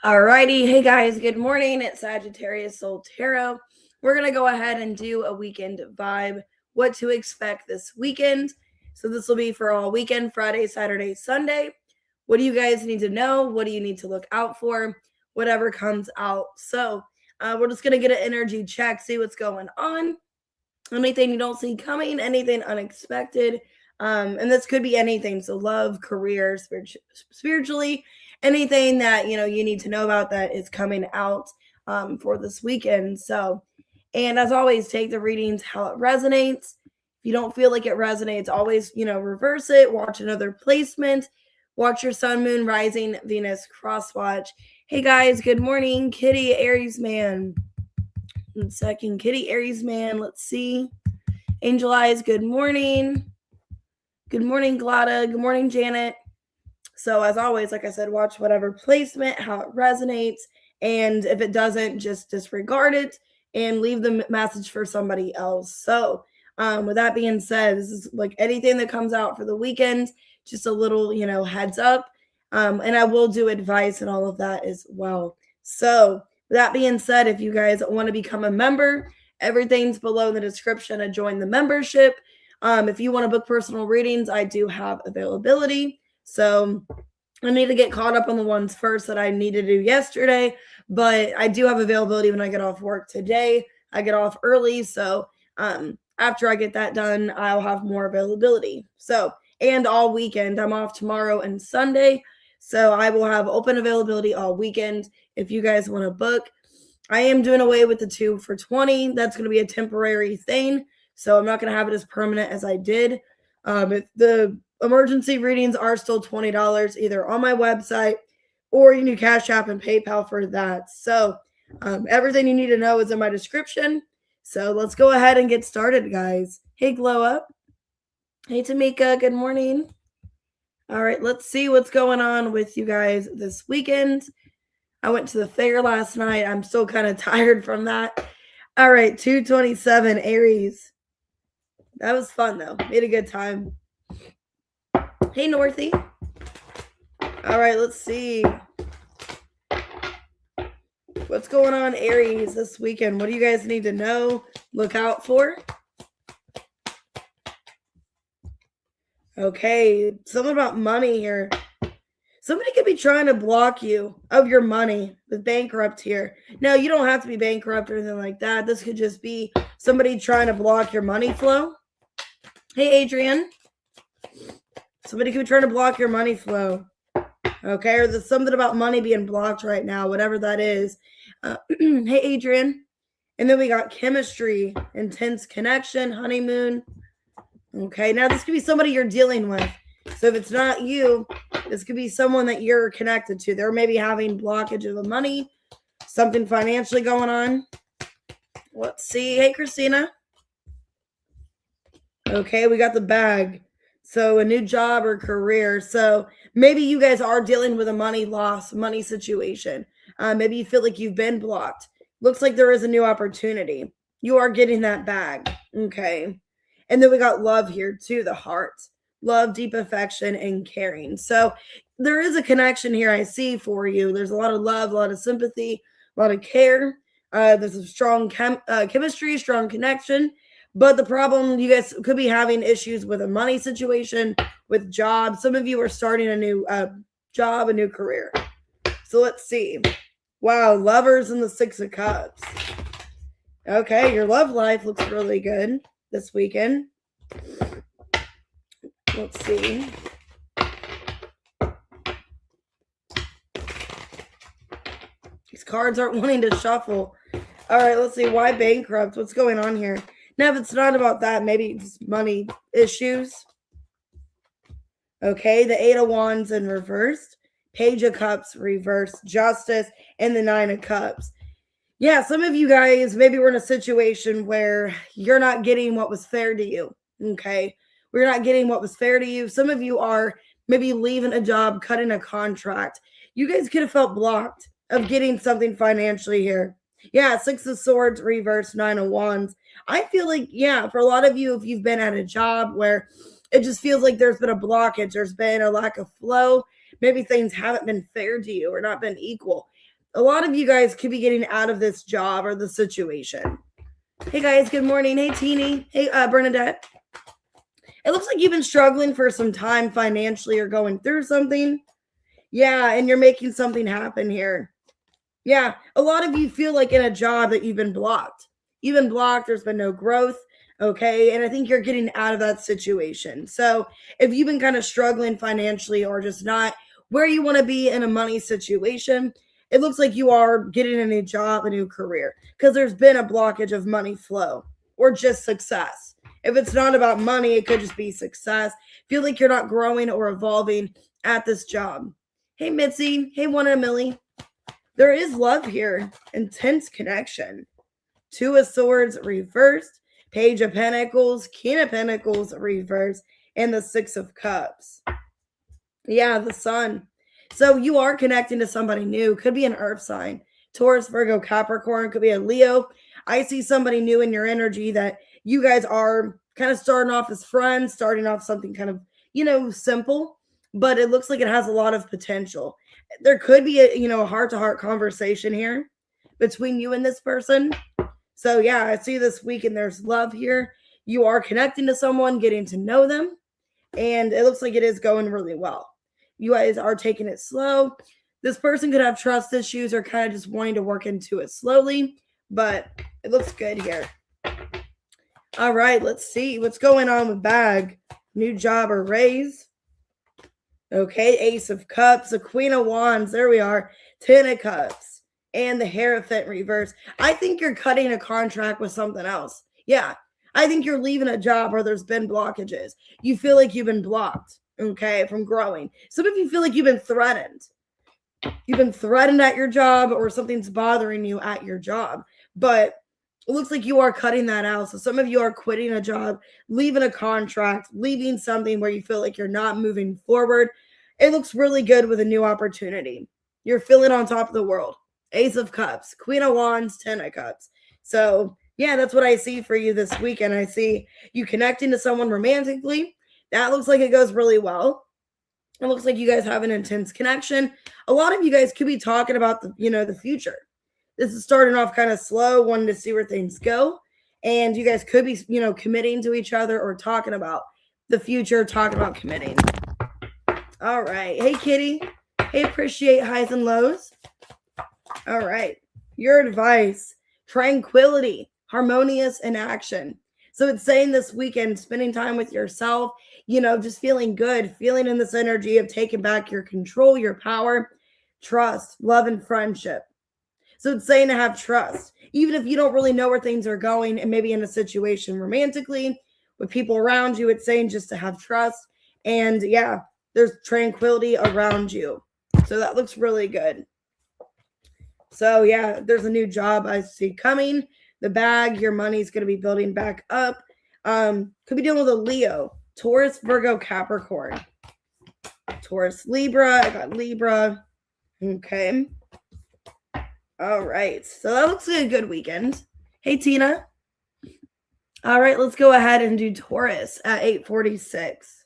Alrighty, hey guys, good morning. It's Sagittarius Soul Tarot. We're gonna go ahead and do a weekend vibe, what to expect this weekend. So this will be for all weekend, Friday, Saturday, Sunday. What do you guys need to know? What do you need to look out for? Whatever comes out. So we're just gonna get an energy check, see what's going on. Anything you don't see coming, anything unexpected. And this could be anything. So love, career, spiritually, anything that you need to know about that is coming out for this weekend. So, and as always, take the readings how it resonates. If you don't feel like it resonates, always reverse it. Watch another placement. Watch your sun, moon, rising, Venus cross watch. Hey guys, good morning, Kitty, Aries man. 1 second, Kitty, Aries man. Let's see. Angel Eyes, good morning. Good morning, Glada. Good morning, Janet. So as always, like I said, watch whatever placement, how it resonates. And if it doesn't, just disregard it and leave the message for somebody else. So with that being said, this is like anything that comes out for the weekend, just a little, heads up. And I will do advice and all of that as well. So with that being said, if you guys want to become a member, everything's below in the description to join the membership. If you want to book personal readings, I do have availability. So I need to get caught up on the ones first that I needed to do yesterday, but I do have availability when I get off work today. I get off early, so after I get that done, I'll have more availability. So, and all weekend, I'm off tomorrow and Sunday, so I will have open availability all weekend if you guys want to book. I am doing away with the 2 for $20. That's going to be a temporary thing, so I'm not going to have it as permanent as I did. If the emergency readings are still $20 either on my website or you can do Cash App and PayPal for that. So everything you need to know is in my description. So let's go ahead and get started, guys. Hey, Glow Up. Hey, Tamika. Good morning. All right, let's see what's going on with you guys this weekend. I went to the fair last night. I'm still kind of tired from that. All right, 227 Aries. That was fun, though. Made a good time. Hey, Northy. All right, let's see. What's going on, Aries, this weekend? What do you guys need to know? Look out for? Okay, something about money here. Somebody could be trying to block you of your money with bankrupt here. Now, you don't have to be bankrupt or anything like that. This could just be somebody trying to block your money flow. Hey, Adrian. Somebody could be trying to block your money flow. Okay, or there's something about money being blocked right now, whatever that is. Hey, Adrian. And then we got chemistry, intense connection, honeymoon. Okay, now this could be somebody you're dealing with. So if it's not you, this could be someone that you're connected to. They're maybe having blockage of the money, something financially going on. Let's see. Hey, Christina. Okay, we got the bag. So a new job or career. So maybe you guys are dealing with a money loss, money situation. Maybe you feel like you've been blocked. Looks like there is a new opportunity. You are getting that bag. Okay. And then we got love here too, the heart. Love, deep affection, and caring. So there is a connection here I see for you. There's a lot of love, a lot of sympathy, a lot of care. There's a strong chemistry, strong connection. But the problem, you guys could be having issues with a money situation, with jobs. Some of you are starting a new job, a new career. So let's see. Wow, lovers and the 6 of Cups. Okay, your love life looks really good this weekend. Let's see. These cards aren't wanting to shuffle. All right, let's see. Why bankrupt? What's going on here? Now, if it's not about that, maybe it's money issues. Okay, the 8 of Wands in reversed. Page of Cups reversed. Justice and the 9 of Cups. Yeah, some of you guys, maybe we're in a situation where you're not getting what was fair to you. Okay, we're not getting what was fair to you. Some of you are maybe leaving a job, cutting a contract. You guys could have felt blocked of getting something financially here. Yeah, 6 of Swords reversed, 9 of Wands. I feel like, yeah, for a lot of you, if you've been at a job where it just feels like there's been a blockage, there's been a lack of flow, maybe things haven't been fair to you or not been equal. A lot of you guys could be getting out of this job or the situation. Hey guys, good morning. Hey Teeny. Hey Bernadette. It looks like you've been struggling for some time financially or going through something. Yeah, and you're making something happen here. Yeah, a lot of you feel like in a job that you've been blocked. You've been blocked, there's been no growth, okay? And I think you're getting out of that situation. So if you've been kind of struggling financially or just not where you want to be in a money situation, it looks like you are getting a new job, a new career, because there's been a blockage of money flow or just success. If it's not about money, it could just be success. Feel like you're not growing or evolving at this job. Hey, Mitzi. Hey, One and a Millie. There is love here. Intense connection. Two of Swords reversed. Page of Pentacles. King of Pentacles reversed. And the Six of Cups. Yeah, the Sun. So you are connecting to somebody new. Could be an earth sign. Taurus, Virgo, Capricorn. Could be a Leo. I see somebody new in your energy that you guys are kind of starting off as friends, starting off something kind of, simple, but it looks like it has a lot of potential. There could be a heart-to-heart conversation here between you and this person. So yeah, I see this week and there's love here. You are connecting to someone, getting to know them, and it looks like it is going really well. You guys are taking it slow. This person could have trust issues or kind of just wanting to work into it slowly, but it looks good here. All right, let's see what's going on with bag. New job or raise. Okay, Ace of Cups, the Queen of Wands. There we are. 10 of Cups and the Hierophant reverse. I think you're cutting a contract with something else. Yeah, I think you're leaving a job where there's been blockages. You feel like you've been blocked, okay, from growing. Some of you feel like you've been threatened. You've been threatened at your job or something's bothering you at your job. But it looks like you are cutting that out. So some of you are quitting a job, leaving a contract, leaving something where you feel like you're not moving forward. It looks really good with a new opportunity. You're feeling on top of the world. Ace of Cups, Queen of Wands, 10 of Cups. So yeah, that's what I see for you this weekend. I see you connecting to someone romantically. That looks like it goes really well. It looks like you guys have an intense connection. A lot of you guys could be talking about the future. This is starting off kind of slow, wanting to see where things go. And you guys could be, committing to each other or talking about the future, talking about committing. All right. Hey, Kitty. Hey, appreciate highs and lows. All right. Your advice, tranquility, harmonious in action. So it's saying this weekend, spending time with yourself, just feeling good, feeling in this energy of taking back your control, your power, trust, love, and friendship. So it's saying to have trust, even if you don't really know where things are going and maybe in a situation romantically with people around you, it's saying just to have trust. And yeah, there's tranquility around you. So that looks really good. So yeah, there's a new job I see coming. The bag, your money's going to be building back up. Could be dealing with a Leo, Taurus, Virgo, Capricorn. Taurus, Libra. I got Libra. Okay. All right, so that looks like a good weekend. Hey, Tina. All right, let's go ahead and do Taurus at 8:46.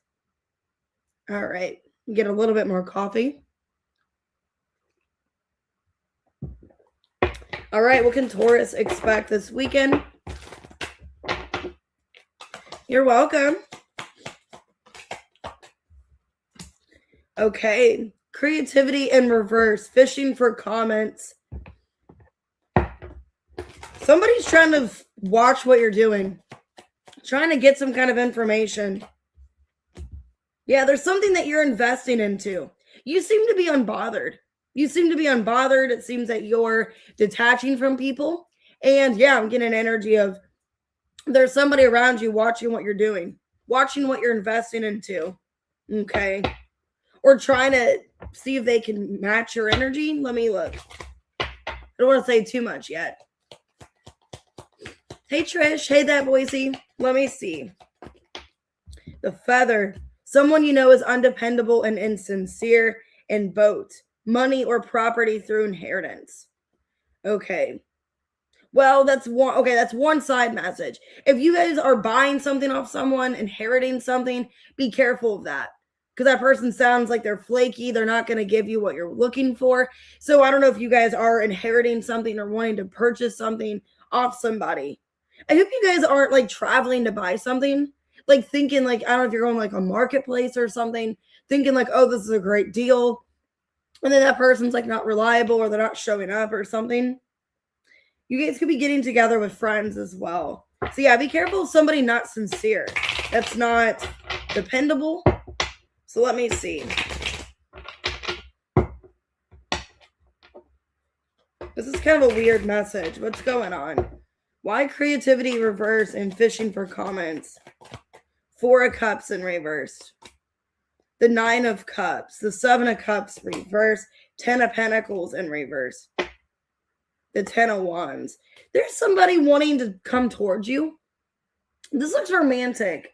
All right, get a little bit more coffee. All right, what can Taurus expect this weekend? You're welcome. Okay, creativity in reverse, fishing for comments. Somebody's trying to watch what you're doing, trying to get some kind of information. Yeah, there's something that you're investing into. You seem to be unbothered. It seems that you're detaching from people. And yeah, I'm getting an energy of there's somebody around you watching what you're doing, watching what you're investing into. Okay. Or trying to see if they can match your energy. Let me look. I don't want to say too much yet. Hey, Trish. Hey, that Boise. Let me see. The Feather. Someone you know is undependable and insincere and boat. Money or property through inheritance. Okay. Well, that's one side message. If you guys are buying something off someone, inheriting something, be careful of that. because that person sounds like they're flaky. They're not going to give you what you're looking for. So I don't know if you guys are inheriting something or wanting to purchase something off somebody. I hope you guys aren't like traveling to buy something, like thinking like, I don't know if you're going like a marketplace or something, thinking like, oh, this is a great deal. And then that person's like not reliable or they're not showing up or something. You guys could be getting together with friends as well. So yeah, be careful of somebody not sincere. That's not dependable. So let me see. This is kind of a weird message. What's going on? Why creativity reverse and fishing for comments? 4 of Cups in reverse. The 9 of Cups. The 7 of Cups reverse. 10 of Pentacles in reverse. The 10 of Wands. There's somebody wanting to come towards you. This looks romantic.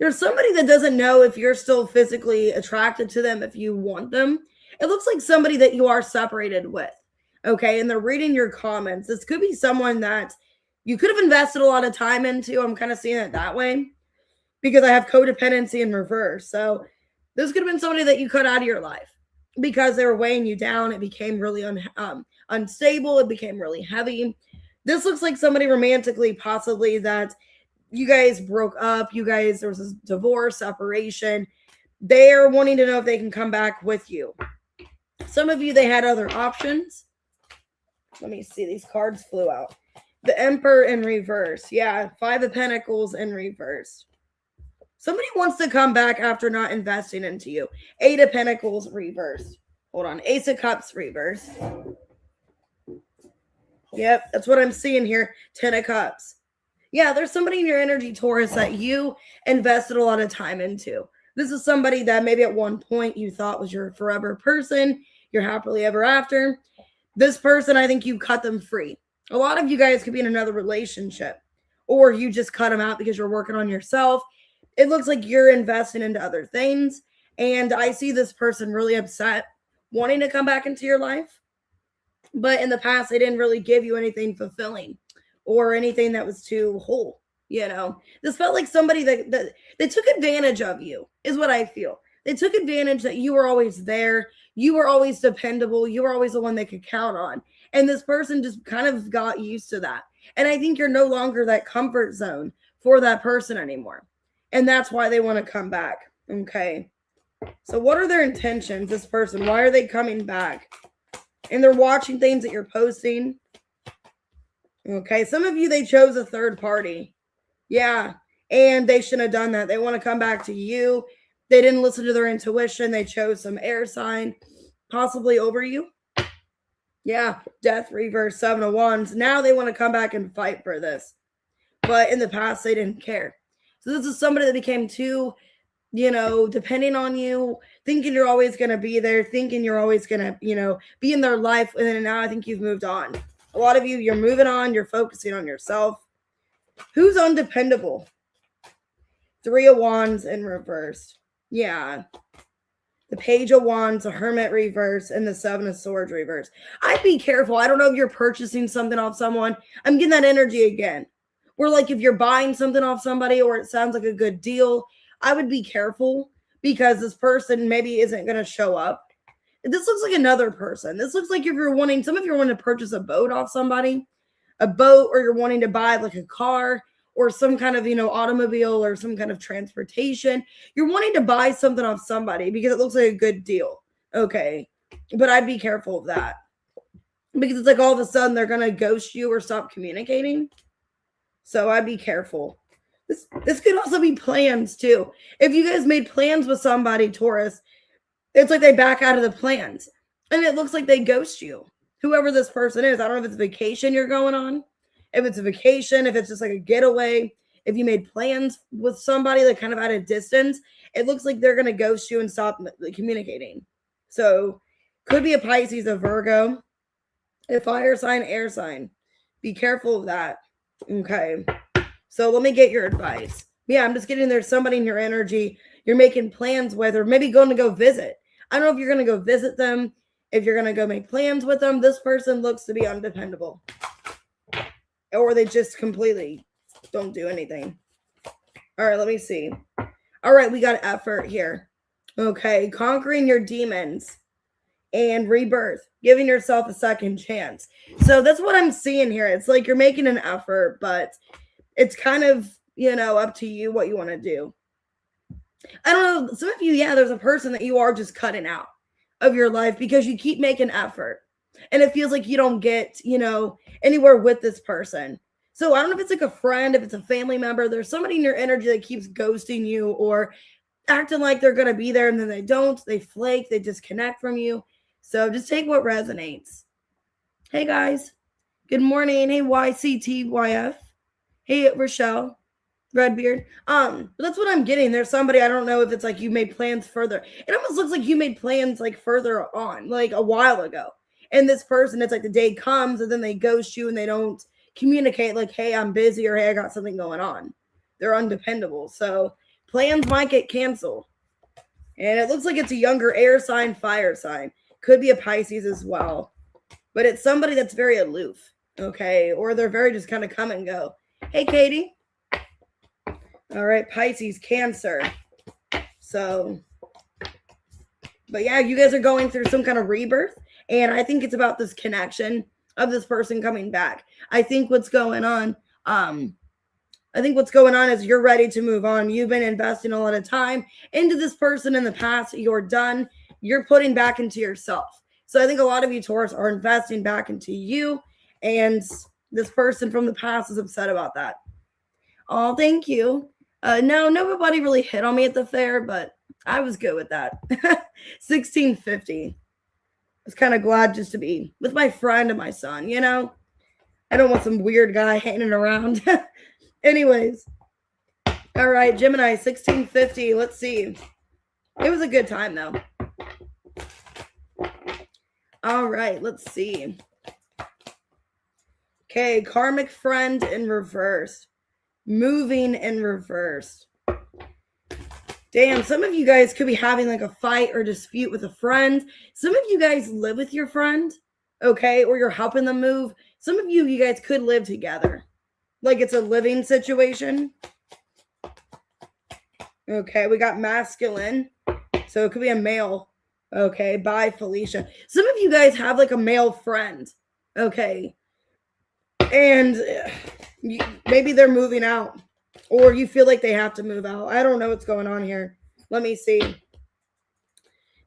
There's somebody that doesn't know if you're still physically attracted to them, if you want them. It looks like somebody that you are separated with. Okay, and they're reading your comments. This could be someone that you could have invested a lot of time into. I'm kind of seeing it that way because I have codependency in reverse. So this could have been somebody that you cut out of your life because they were weighing you down. It became really unstable. It became really heavy. This looks like somebody romantically, possibly that you guys broke up. There was a divorce, separation. They're wanting to know if they can come back with you. Some of you, they had other options. Let me see. These cards flew out. The Emperor in reverse. Yeah, 5 of Pentacles in reverse. Somebody wants to come back after not investing into you. 8 of Pentacles reverse. Hold on. Ace of Cups reverse. Yep, that's what I'm seeing here. 10 of Cups. Yeah, there's somebody in your energy, Taurus, that you invested a lot of time into. This is somebody that maybe at one point you thought was your forever person, your happily ever after. This person, I think you cut them free. A lot of you guys could be in another relationship, or you just cut them out because you're working on yourself. It looks like you're investing into other things, and I see this person really upset, wanting to come back into your life, but in the past, they didn't really give you anything fulfilling or anything that was too whole. You know, this felt like somebody that they took advantage of you, is what I feel. They took advantage that you were always there. You were always dependable. You were always the one they could count on. And this person just kind of got used to that. And I think you're no longer that comfort zone for that person anymore. And that's why they want to come back. Okay. So what are their intentions, this person? Why are they coming back? And they're watching things that you're posting. Okay. Some of you, they chose a third party. Yeah. And they shouldn't have done that. They want to come back to you. They didn't listen to their intuition. They chose some air sign, possibly over you. Yeah, Death reverse, 7 of Wands. Now they want to come back and fight for this. But in the past, they didn't care. So this is somebody that became too, depending on you, thinking you're always going to be there, thinking you're always going to, be in their life. And then now I think you've moved on. A lot of you, you're moving on. You're focusing on yourself. Who's undependable? 3 of Wands in reverse. Yeah. The Page of Wands, the Hermit reverse, and the 7 of Swords reverse. I'd be careful. I don't know if you're purchasing something off someone. I'm getting that energy again. Or like if you're buying something off somebody or it sounds like a good deal, I would be careful because this person maybe isn't going to show up. This looks like another person. This looks like if you're wanting, some of you are wanting to purchase a boat off somebody, or you're wanting to buy like a car or some kind of, automobile or some kind of transportation. You're wanting to buy something off somebody because it looks like a good deal. Okay. But I'd be careful of that because it's like all of a sudden they're going to ghost you or stop communicating. So I'd be careful. This could also be plans too. If you guys made plans with somebody, Taurus, it's like they back out of the plans and it looks like they ghost you. Whoever this person is, I don't know if it's a vacation you're going on. If it's a vacation, if it's just like a getaway, if you made plans with somebody like kind of at a distance, it looks like they're going to ghost you and stop communicating. So could be a Pisces, a Virgo, a fire sign, air sign. Be careful of that. Okay. So let me get your advice. Yeah, I'm just getting there's somebody in your energy you're making plans with or maybe going to go visit. I don't know if you're going to go visit them, if you're going to go make plans with them. This person looks to be undependable. Or they just completely don't do anything. All right, let me see. All right, we got effort here. Okay, conquering your demons and rebirth, giving yourself a second chance. So that's what I'm seeing here. It's like you're making an effort, but it's kind of, up to you what you want to do. I don't know. Some of you, yeah, there's a person that you are just cutting out of your life because you keep making effort and it feels like you don't get, anywhere with this person. So I don't know if it's like a friend, if it's a family member, there's somebody in your energy that keeps ghosting you or acting like they're going to be there and then they don't, they flake, they disconnect from you. So just take what resonates. Hey guys, good morning. Hey YCTYF. Hey Rochelle, Redbeard. That's what I'm getting. There's somebody, I don't know if it's like you made plans further. It almost looks like you made plans like further on, like a while ago. And this person, it's like the day comes and then they ghost you and they don't communicate like, hey, I'm busy or hey, I got something going on. They're undependable. So plans might get canceled. And it looks like it's a younger air sign, fire sign. Could be a Pisces as well. But it's somebody that's very aloof, okay? Or they're very just kind of come and go. Hey, Katie. All right, Pisces, Cancer. So, but yeah, you guys are going through some kind of rebirth. And I think it's about this connection of this person coming back. I think what's going on is you're ready to move on. You've been investing a lot of time into this person in the past. You're done. You're putting back into yourself. So I think a lot of you Taurus are investing back into you. And this person from the past is upset about that. Oh, thank you. No, nobody really hit on me at the fair, but I was good with that. 1650. I was kind of glad just to be with my friend and my son, I don't want some weird guy hanging around. Anyways. All right, Gemini, 1650. Let's see. It was a good time, though. All right, let's see. Okay, karmic friend in reverse. Moving in reverse. Damn, some of you guys could be having like a fight or dispute with a friend. Some of you guys live with your friend, okay? Or you're helping them move. Some of you guys could live together. Like it's a living situation. Okay, we got masculine. So it could be a male. Okay, bye, Felicia. Some of you guys have like a male friend. Okay. And maybe they're moving out. Or you feel like they have to move out. I don't know what's going on here. Let me see.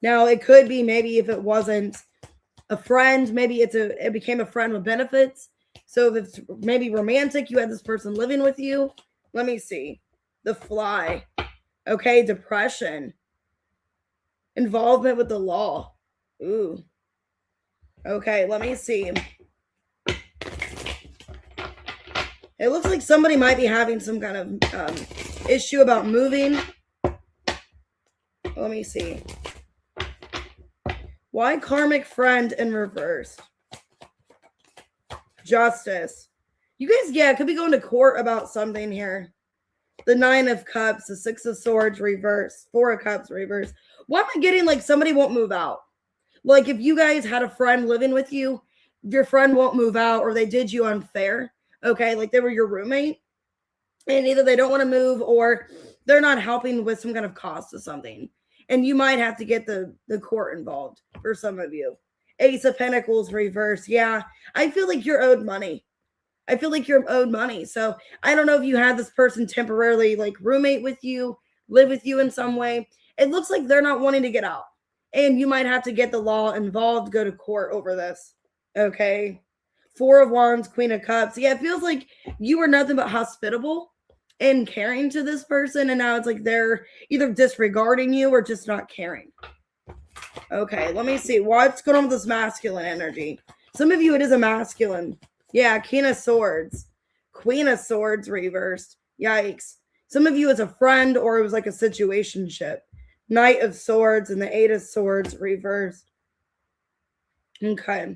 Now, it could be maybe if it wasn't a friend, maybe it became a friend with benefits. So if it's maybe romantic, you had this person living with you. Let me see. The Fly. Okay, depression. Involvement with the law. Ooh. Okay, let me see. It looks like somebody might be having some kind of issue about moving. Let me see. Why karmic friend in reverse? Justice. You guys, yeah, could be going to court about something here. The 9 of Cups, the 6 of Swords reverse, 4 of Cups reverse. Why am I getting like somebody won't move out? Like if you guys had a friend living with you, your friend won't move out or they did you unfair. Okay, like they were your roommate and either they don't want to move or they're not helping with some kind of cost of something. And you might have to get the court involved for some of you. Ace of Pentacles reverse. Yeah, I feel like you're owed money. So I don't know if you had this person temporarily like roommate with you, live with you in some way. It looks like they're not wanting to get out. And you might have to get the law involved, go to court over this. Okay. 4 of Wands, Queen of Cups. Yeah, it feels like you were nothing but hospitable and caring to this person. And now it's like they're either disregarding you or just not caring. Okay, let me see. What's going on with this masculine energy? Some of you, it is a masculine. Yeah, King of Swords. Queen of Swords reversed. Yikes. Some of you, it's a friend or it was like a situationship. Knight of Swords and the 8 of Swords reversed. Okay.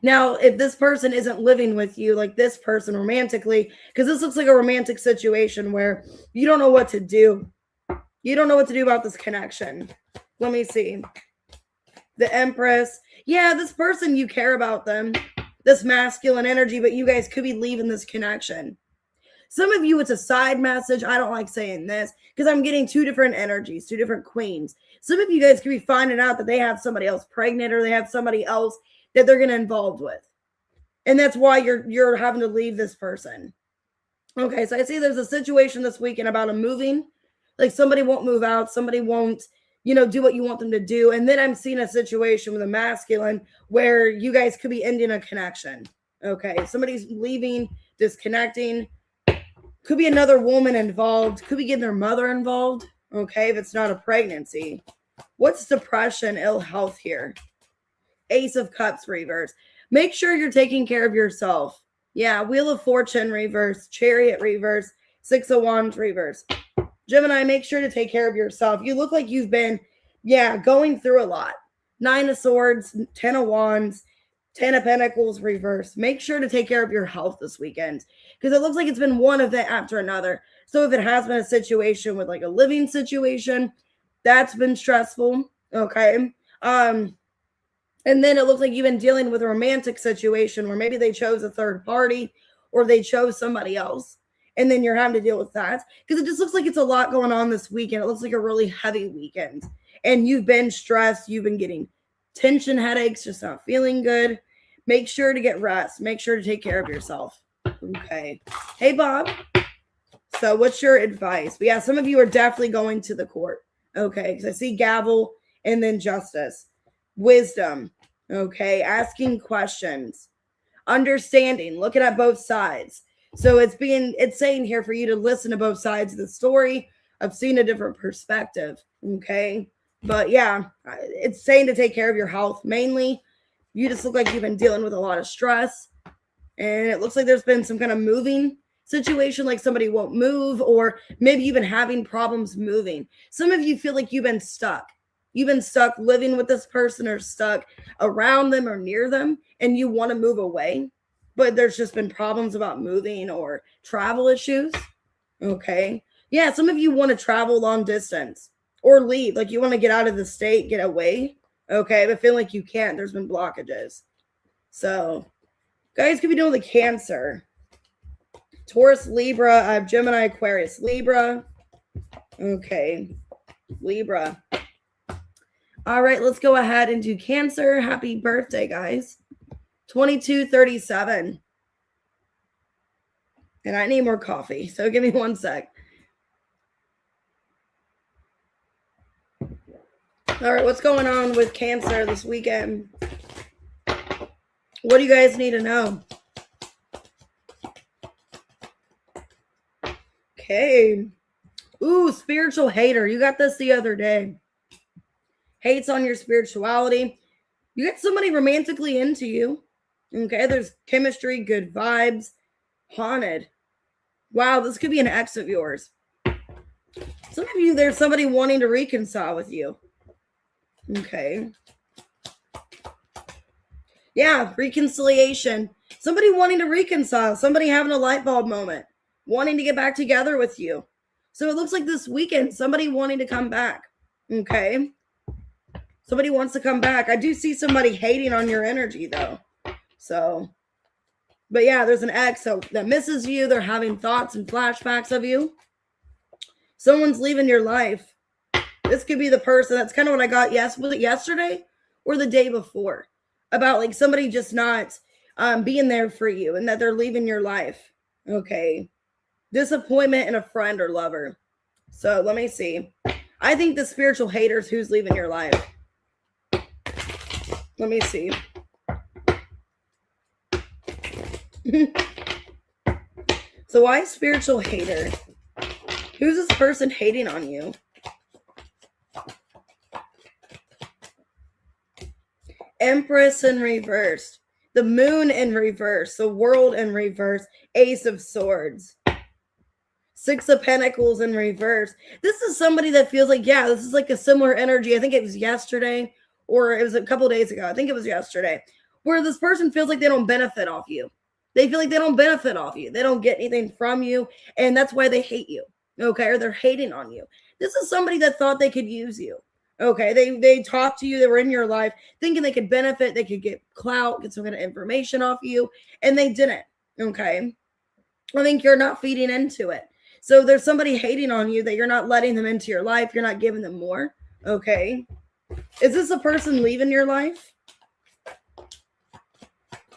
Now, if this person isn't living with you, like this person romantically, because this looks like a romantic situation where you don't know what to do. You don't know what to do about this connection. Let me see. The Empress. Yeah, this person, you care about them. This masculine energy, but you guys could be leaving this connection. Some of you, it's a side message. I don't like saying this because I'm getting two different energies, two different queens. Some of you guys could be finding out that they have somebody else pregnant or they have somebody else that they're getting involved with. And that's why you're having to leave this person. Okay, so I see there's a situation this weekend about a moving. Like somebody won't move out, somebody won't, do what you want them to do. And then I'm seeing a situation with a masculine where you guys could be ending a connection. Okay, somebody's leaving, disconnecting. Could be another woman involved. Could be getting their mother involved. Okay, if it's not a pregnancy. What's depression, ill health here? Ace of Cups reverse. Make sure you're taking care of yourself. Yeah, Wheel of Fortune reverse. Chariot reverse. Six of Wands reverse. Gemini, make sure to take care of yourself. You look like you've been, going through a lot. Nine of Swords, 10 of Wands, 10 of Pentacles reverse. Make sure to take care of your health this weekend because it looks like it's been one event after another. So if it has been a situation with like a living situation, that's been stressful. Okay. And then it looks like you've been dealing with a romantic situation where maybe they chose a third party or they chose somebody else. And then you're having to deal with that because it just looks like it's a lot going on this weekend. It looks like a really heavy weekend and you've been stressed. You've been getting tension headaches, just not feeling good. Make sure to get rest. Make sure to take care of yourself. Okay. Hey, Bob. So what's your advice? But yeah, some of you are definitely going to the court. Okay. Because I see gavel and then justice. Wisdom. Okay. Asking questions. Understanding. Looking at both sides. So it's saying here for you to listen to both sides of the story. I've seen a different perspective. Okay. But yeah, it's saying to take care of your health. Mainly, you just look like you've been dealing with a lot of stress. And it looks like there's been some kind of moving situation, like somebody won't move, or maybe you've been having problems moving. Some of you feel like you've been stuck. You've been stuck living with this person or stuck around them or near them, and you want to move away. But there's just been problems about moving or travel issues. Okay. Yeah, some of you want to travel long distance or leave. Like you want to get out of the state, get away. Okay. But feel like you can't. There's been blockages. So guys could be doing the Cancer. Taurus, Libra, Gemini, Aquarius, Libra. Okay. Libra. All right. Let's go ahead and do Cancer. Happy birthday, guys. 2237. And I need more coffee. So give me one sec. All right, what's going on with Cancer this weekend? What do you guys need to know? Okay. Ooh, spiritual hater. You got this the other day. Hates on your spirituality. You got somebody romantically into you. Okay, there's chemistry, good vibes. Haunted. Wow, this could be an ex of yours. Some of you, there's somebody wanting to reconcile with you. Okay. Yeah, reconciliation. Somebody wanting to reconcile. Somebody having a light bulb moment. Wanting to get back together with you. So it looks like this weekend, somebody wanting to come back. Okay. Somebody wants to come back. I do see somebody hating on your energy, though. So, but yeah, there's an ex that misses you. They're having thoughts and flashbacks of you. Someone's leaving your life. This could be the person. That's kind of what I got. Yes, was it yesterday or the day before? About like somebody just not being there for you and that they're leaving your life. Okay. Disappointment in a friend or lover. So let me see. I think the spiritual haters who's leaving your life. Let me see. So why spiritual hater? Who's this person hating on you? Empress in reverse. The moon in reverse. The world in reverse. Ace of Swords. Six of Pentacles in reverse. This is somebody that feels like, yeah, this is like a similar energy. I think it was yesterday or it was a couple days ago. I think it was yesterday. Where this person feels like they don't benefit off you. They feel like they don't benefit off you. They don't get anything from you. And that's why they hate you. Okay. Or they're hating on you. This is somebody that thought they could use you. Okay. They talked to you. They were in your life thinking they could benefit. They could get clout, get some kind of information off you. And they didn't. Okay. I think you're not feeding into it. So there's somebody hating on you that you're not letting them into your life. You're not giving them more. Okay. Is this a person leaving your life?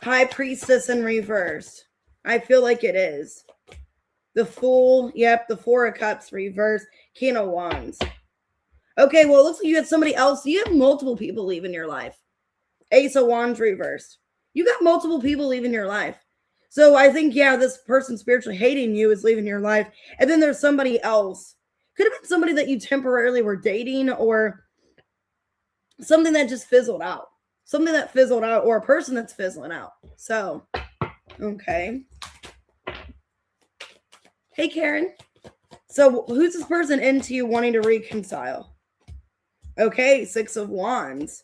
High Priestess in reverse. I feel like it is. The Fool. Yep. The Four of Cups reverse. King of Wands. Okay. Well, it looks like you had somebody else. You have multiple people leaving your life. Ace of Wands reversed. You got multiple people leaving your life. So I think, yeah, this person spiritually hating you is leaving your life. And then there's somebody else. Could have been somebody that you temporarily were dating, or something that just fizzled out. Something that fizzled out, or a person that's fizzling out. So, okay. Hey, Karen. So who's this person into you wanting to reconcile? Okay, Six of Wands.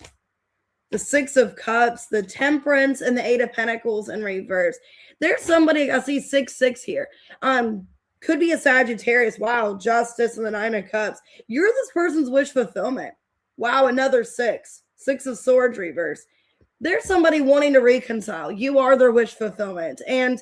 The Six of Cups, the Temperance, and the Eight of Pentacles in reverse. There's somebody, I see 6-6 here. Could be a Sagittarius. Wow, Justice and the Nine of Cups. You're this person's wish fulfillment. Wow, another 6. 6 of Swords reverse. There's somebody wanting to reconcile. You are their wish fulfillment. And,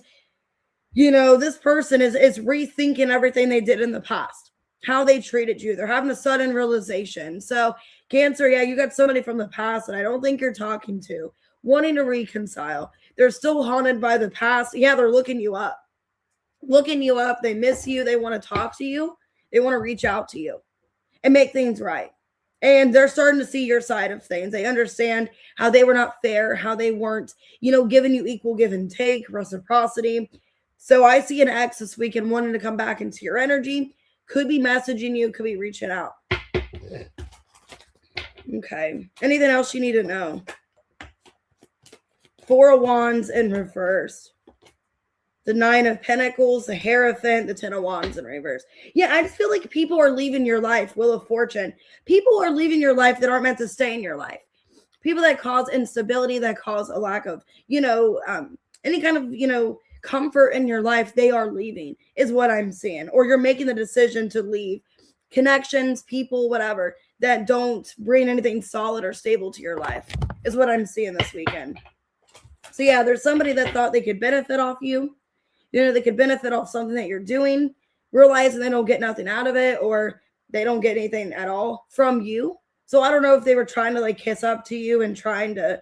you know, this person is rethinking everything they did in the past. How they treated you. They're having a sudden realization. So, Cancer, yeah, you got somebody from the past that I don't think you're talking to, wanting to reconcile. They're still haunted by the past. Yeah, they're looking you up. Looking you up. They miss you. They want to talk to you. They want to reach out to you and make things right. And they're starting to see your side of things. They understand how they were not fair, how they weren't, you know, giving you equal give and take, reciprocity. So I see an ex this weekend wanting to come back into your energy. Could be messaging you, could be reaching out. Okay. Anything else you need to know? Four of Wands in reverse. The Nine of Pentacles, the Hierophant, the Ten of Wands in reverse. Yeah, I just feel like people are leaving your life. Wheel of Fortune. People are leaving your life that aren't meant to stay in your life. People that cause instability, that cause a lack of, you know, any kind of, you know, comfort in your life, they are leaving, is what I'm seeing. Or you're making the decision to leave. Connections, people, whatever, that don't bring anything solid or stable to your life is what I'm seeing this weekend. So yeah, there's somebody that thought they could benefit off you. You know, they could benefit off something that you're doing, realizing they don't get nothing out of it, or they don't get anything at all from you. So I don't know if they were trying to like kiss up to you and trying to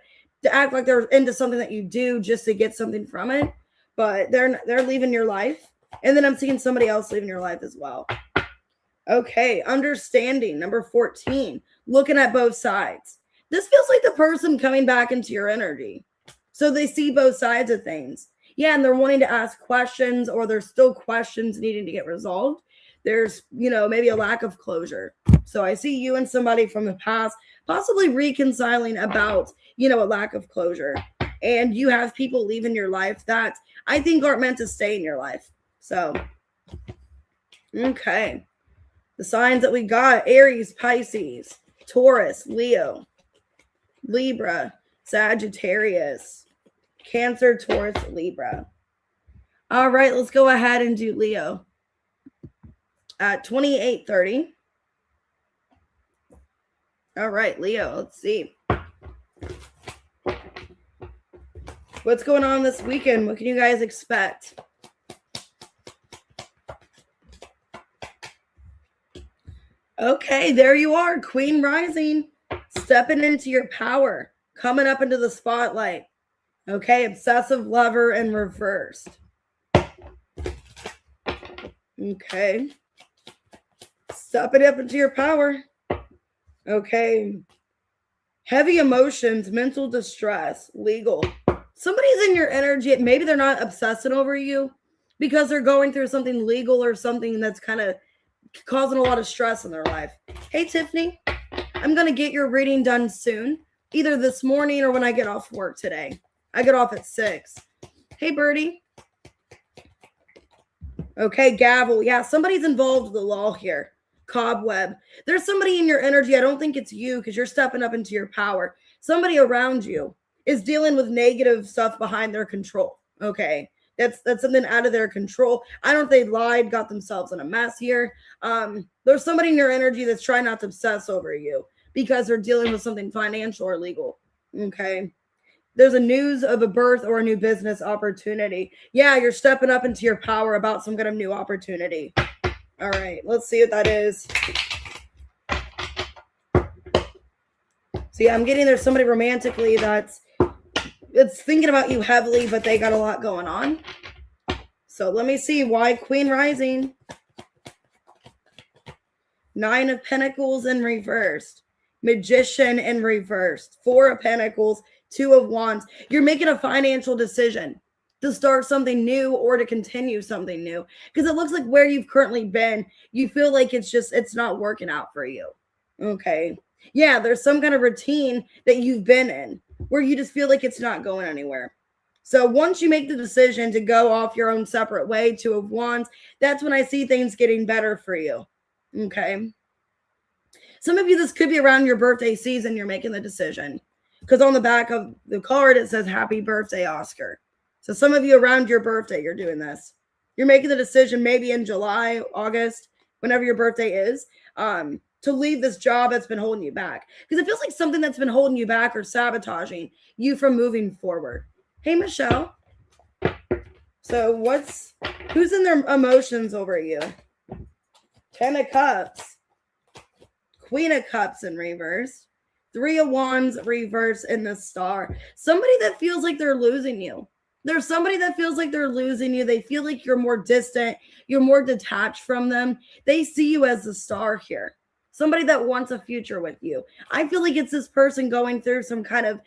act like they're into something that you do just to get something from it. But they're leaving your life. And then I'm seeing somebody else leaving your life as well. Okay, understanding, number 14, looking at both sides. This feels like the person coming back into your energy. So they see both sides of things. Yeah, and they're wanting to ask questions, or there's still questions needing to get resolved. There's, you know, maybe a lack of closure. So I see you and somebody from the past possibly reconciling about, you know, a lack of closure. And you have people leaving your life that I think aren't meant to stay in your life. So, okay. The signs that we got: Aries, Pisces, Taurus, Leo, Libra, Sagittarius, Cancer, Taurus, Libra. All right, let's go ahead and do Leo. At 28:30. All right, Leo, let's see. What's going on this weekend? What can you guys expect? Okay, there you are, Queen Rising, stepping into your power, coming up into the spotlight. Okay, obsessive lover in reversed. Okay, stepping up into your power. Okay, heavy emotions, mental distress, legal. Somebody's in your energy. Maybe they're not obsessing over you because they're going through something legal or something that's kind of causing a lot of stress in their life. Hey, Tiffany, I'm going to get your reading done soon, either this morning or when I get off work today. I get off at 6. Hey, Birdie. Okay, gavel. Yeah, somebody's involved with the law here. Cobweb. There's somebody in your energy. I don't think it's you because you're stepping up into your power. Somebody around you is dealing with negative stuff behind their control. Okay. That's something out of their control. I don't think they lied, got themselves in a mess here. There's somebody in your energy that's trying not to obsess over you because they're dealing with something financial or legal. Okay. There's a news of a birth or a new business opportunity. Yeah, you're stepping up into your power about some kind of new opportunity. All right, let's see what that is. So yeah, I'm getting there's somebody romantically that's thinking about you heavily, but they got a lot going on. So let me see why Queen Rising. 9 of Pentacles in reversed. Magician in reversed. 4 of Pentacles. 2 of Wands. You're making a financial decision to start something new or to continue something new. Because it looks like where you've currently been, you feel like it's not working out for you. Okay. Yeah, there's some kind of routine that you've been in where you just feel like it's not going anywhere. So once you make the decision to go off your own separate way, 2 of Wands, that's when I see things getting better for you. Okay. Some of you, this could be around your birthday season, you're making the decision. Because on the back of the card, it says, happy birthday, Oscar. So some of you around your birthday, you're doing this. You're making the decision maybe in July, August, whenever your birthday is, to leave this job that's been holding you back. Because it feels like something that's been holding you back or sabotaging you from moving forward. Hey, Michelle. So who's in their emotions over you? 10 of Cups. Queen of Cups in reverse. 3 of Wands reverse in the Star. Somebody that feels like they're losing you. There's somebody that feels like they're losing you. They feel like you're more distant. You're more detached from them. They see you as the star here. Somebody that wants a future with you. I feel like it's this person going through some kind of,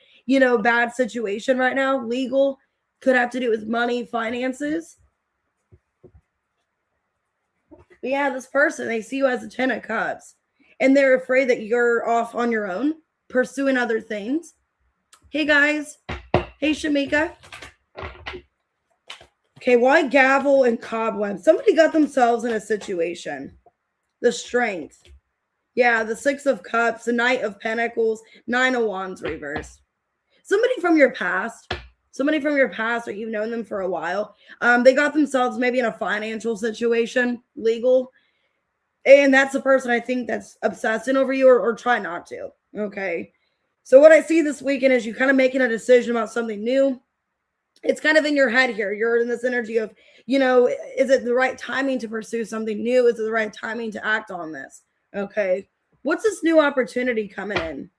bad situation right now. Legal. Could have to do with money, finances. But yeah, this person, they see you as a 10 of Cups. And they're afraid that you're off on your own, pursuing other things. Hey, guys. Hey, Shamika. Okay, why gavel and cobweb? Somebody got themselves in a situation. The Strength. Yeah, the 6 of Cups, the Knight of Pentacles, 9 of Wands reverse. Somebody from your past, or you've known them for a while, they got themselves maybe in a financial situation, legal. And that's the person I think that's obsessing over you or try not to. Okay. So what I see this weekend is you kind of making a decision about something new. It's kind of in your head here. You're in this energy of, is it the right timing to pursue something new? Is it the right timing to act on this? Okay. What's this new opportunity coming in?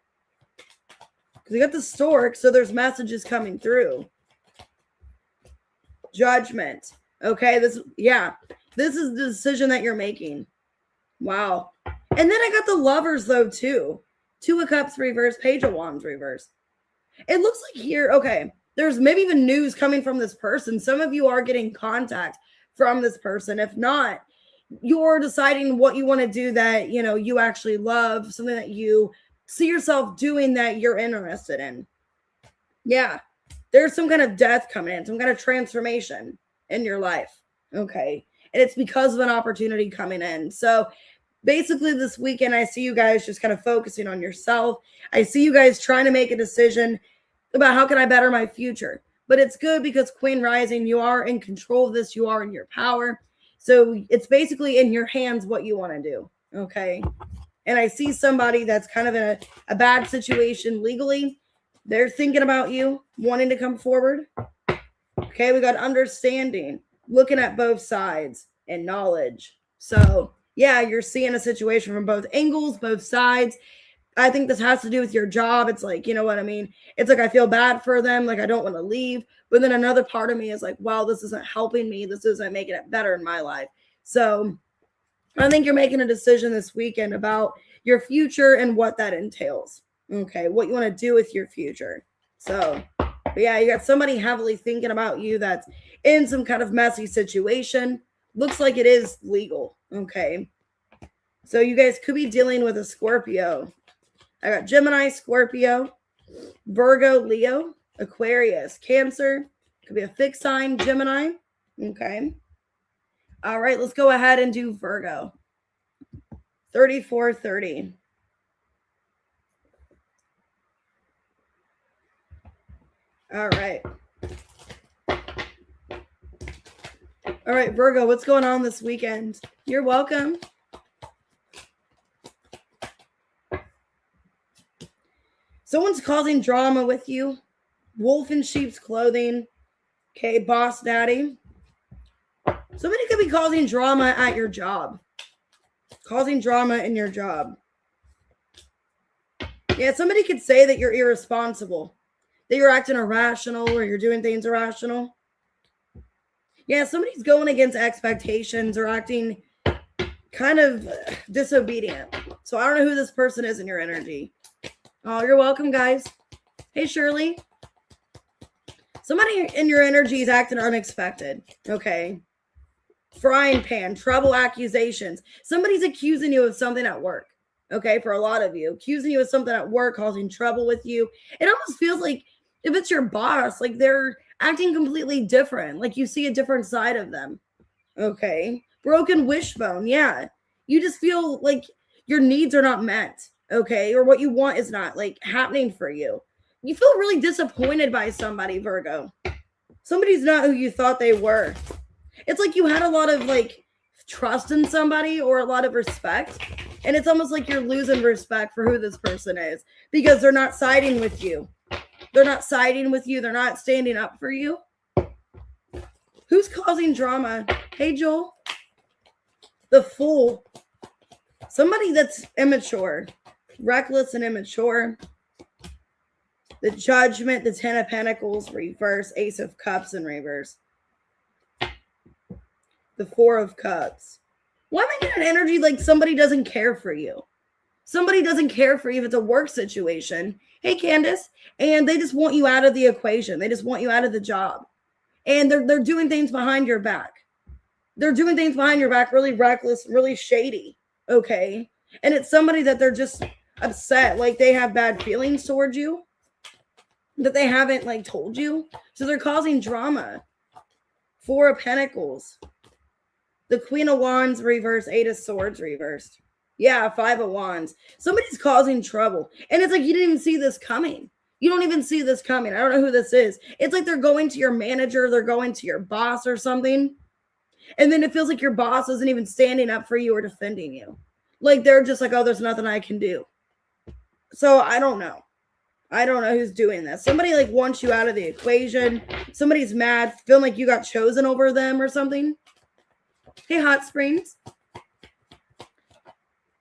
Because you got the Stork, so there's messages coming through. Judgment. Okay. This is the decision that you're making. Wow. And then I got the Lovers, though, too. 2 of Cups reverse, Page of Wands reverse. It looks like here, okay, there's maybe even news coming from this person. Some of you are getting contact from this person. If not, you're deciding what you want to do that, you actually love, something that you see yourself doing that you're interested in. Yeah. There's some kind of death coming in, some kind of transformation in your life. Okay. And it's because of an opportunity coming in. So basically this weekend, I see you guys just kind of focusing on yourself. I see you guys trying to make a decision about how can I better my future. But it's good because Queen Rising, you are in control of this. You are in your power. So it's basically in your hands what you want to do. Okay. And I see somebody that's kind of in a bad situation legally. They're thinking about you, wanting to come forward. Okay. We got understanding, looking at both sides, and knowledge. So yeah, you're seeing a situation from both angles, both sides. I think this has to do with your job. It's like, you know what I mean? It's like I feel bad for them. Like I don't want to leave. But then another part of me is like, wow, this isn't helping me. This isn't making it better in my life. So I think you're making a decision this weekend about your future and what that entails. Okay, what you want to do with your future. So, but yeah, you got somebody heavily thinking about you that's in some kind of messy situation. Looks like it is legal. Okay. So you guys could be dealing with a Scorpio. I got Gemini, Scorpio, Virgo, Leo, Aquarius, Cancer. Could be a fixed sign, Gemini. Okay. All right, let's go ahead and do Virgo. 3430. All right. All right, Virgo, what's going on this weekend? You're welcome. Someone's causing drama with you. Wolf in sheep's clothing. Okay, boss daddy. Somebody could be causing drama at your job. Causing drama in your job. Yeah, somebody could say that you're irresponsible. That you're acting irrational or you're doing things irrational. Yeah, somebody's going against expectations or acting kind of disobedient. So I don't know who this person is in your energy. Oh, you're welcome, guys. Hey, Shirley. Somebody in your energy is acting unexpected. Okay. Frying pan, trouble, accusations. Somebody's accusing you of something at work. Okay, for a lot of you. Accusing you of something at work, causing trouble with you. It almost feels like if it's your boss, like they're acting completely different. Like you see a different side of them. Okay. Broken wishbone. Yeah. You just feel like your needs are not met. Okay. Or what you want is not like happening for you. You feel really disappointed by somebody, Virgo. Somebody's not who you thought they were. It's like you had a lot of like trust in somebody or a lot of respect. And it's almost like you're losing respect for who this person is because they're not siding with you. They're not siding with you. They're not standing up for you. Who's causing drama? Hey, Joel. The Fool. Somebody that's immature. Reckless and immature. The Judgment, the Ten of Pentacles, reverse. Ace of Cups in reverse. The Four of Cups. Why am I getting an energy like somebody doesn't care for you? Somebody doesn't care for you if it's a work situation. Hey, Candace. And they just want you out of the equation. They just want you out of the job. And they're doing things behind your back. They're doing things behind your back really reckless, really shady. Okay. And it's somebody that they're just upset. Like they have bad feelings towards you. That they haven't like told you. So they're causing drama. Four of Pentacles. The Queen of Wands reversed. Eight of Swords reversed. Yeah, Five of Wands. Somebody's causing trouble. And it's like you didn't even see this coming. You don't even see this coming. I don't know who this is. It's like they're going to your manager. They're going to your boss or something. And then it feels like your boss isn't even standing up for you or defending you. Like they're just like, oh, there's nothing I can do. So I don't know. I don't know who's doing this. Somebody like wants you out of the equation. Somebody's mad, feeling like you got chosen over them or something. Hey, Hot Springs.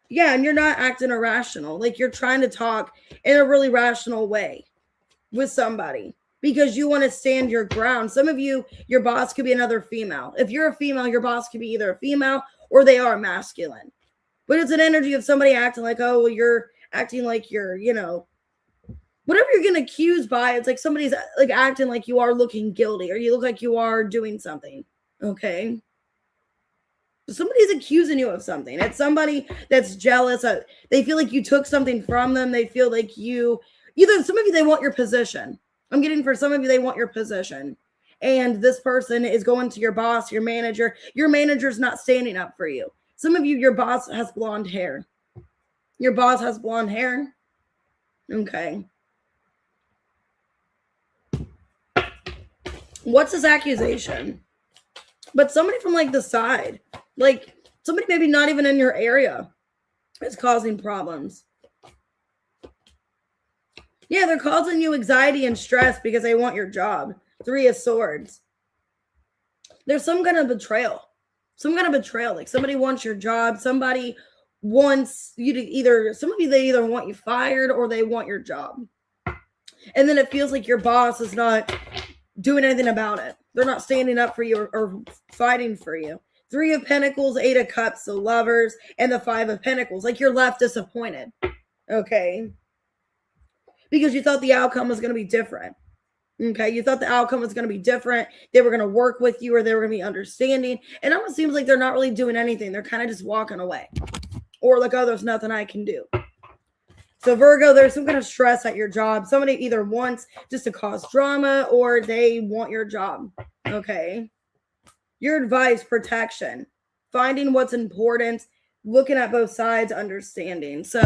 Yeah, and you're not acting irrational. Like you're trying to talk in a really rational way with somebody because you want to stand your ground. Some of you, your boss could be another female. If you're a female, your boss could be either a female or they are masculine. But it's an energy of somebody acting like, oh, well, you're acting like you're, you know, whatever you're getting accused by, it's like somebody's like acting like you are looking guilty or you look like you are doing something. Okay. Somebody's accusing you of something. It's somebody that's jealous. They feel like you took something from them. They feel like you, either some of you, they want your position. I'm getting for some of you, they want your position. And this person is going to your boss, your manager. Your manager's not standing up for you. Some of you, your boss has blonde hair. Your boss has blonde hair. Okay. What's this accusation? But somebody from like the side, like somebody maybe not even in your area is causing problems. Yeah, they're causing you anxiety and stress because they want your job. Three of Swords. There's some kind of betrayal. Some kind of betrayal. Like somebody wants your job. Somebody wants you to either, some of you, they either want you fired or they want your job. And then it feels like your boss is not doing anything about it. They're not standing up for you or fighting for you. Three of Pentacles, Eight of Cups, the Lovers, and the Five of Pentacles. Like you're left disappointed. Okay. Because you thought the outcome was going to be different. Okay. You thought the outcome was going to be different. They were going to work with you or they were going to be understanding. And it almost seems like they're not really doing anything. They're kind of just walking away. Or like, oh, there's nothing I can do. So Virgo, there's some kind of stress at your job. Somebody either wants just to cause drama or they want your job. Okay. Your advice, protection, finding what's important, looking at both sides, understanding. So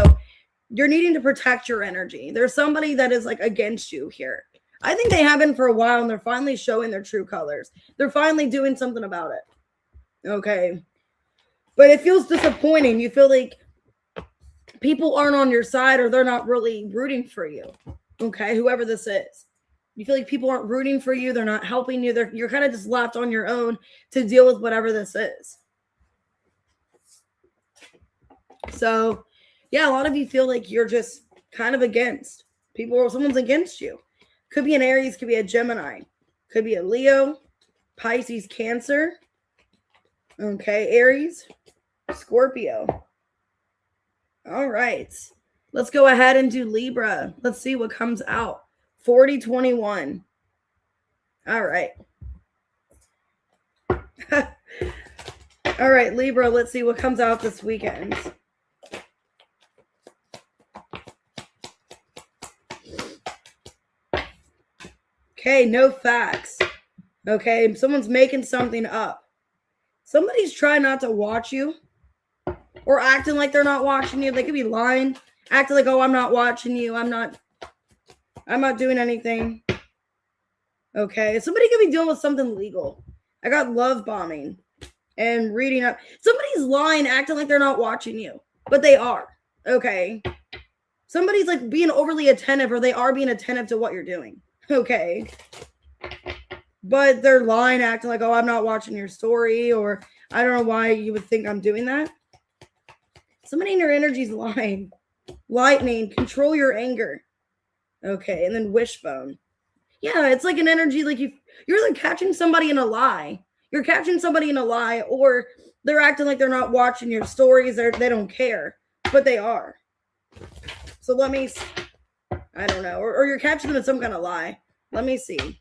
you're needing to protect your energy. There's somebody that is like against you here. I think they have been for a while and they're finally showing their true colors. They're finally doing something about it. Okay. But it feels disappointing. You feel like people aren't on your side or they're not really rooting for you. Okay. Whoever this is. You feel like people aren't rooting for you. They're not helping you. You're kind of just left on your own to deal with whatever this is. So, yeah, a lot of you feel like you're just kind of against people, or someone's against you. Could be an Aries, could be a Gemini, could be a Leo, Pisces, Cancer. Okay, Aries, Scorpio. All right. Let's go ahead and do Libra. Let's see what comes out. 40-21. All right. All right, Libra, let's see what comes out this weekend. Okay, no facts. Okay, someone's making something up. Somebody's trying not to watch you or acting like they're not watching you. They could be lying, acting like, oh, I'm not watching you. I'm not doing anything. Okay, somebody could be dealing with something legal. I got love bombing and reading up. Somebody's lying, acting like they're not watching you, but they are. Okay, somebody's like being overly attentive, or they are being attentive to what you're doing. Okay, but they're lying, acting like, oh, I'm not watching your story, or I don't know why you would think I'm doing that. Somebody in your energy is lying. Lightning, control your anger. Okay, and then wishbone. Yeah, it's like an energy, like you're like catching somebody in a lie. You're catching somebody in a lie, or they're acting like they're not watching your stories, or they don't care, but they are. So let me, I don't know, or you're catching them in some kind of lie. Let me see.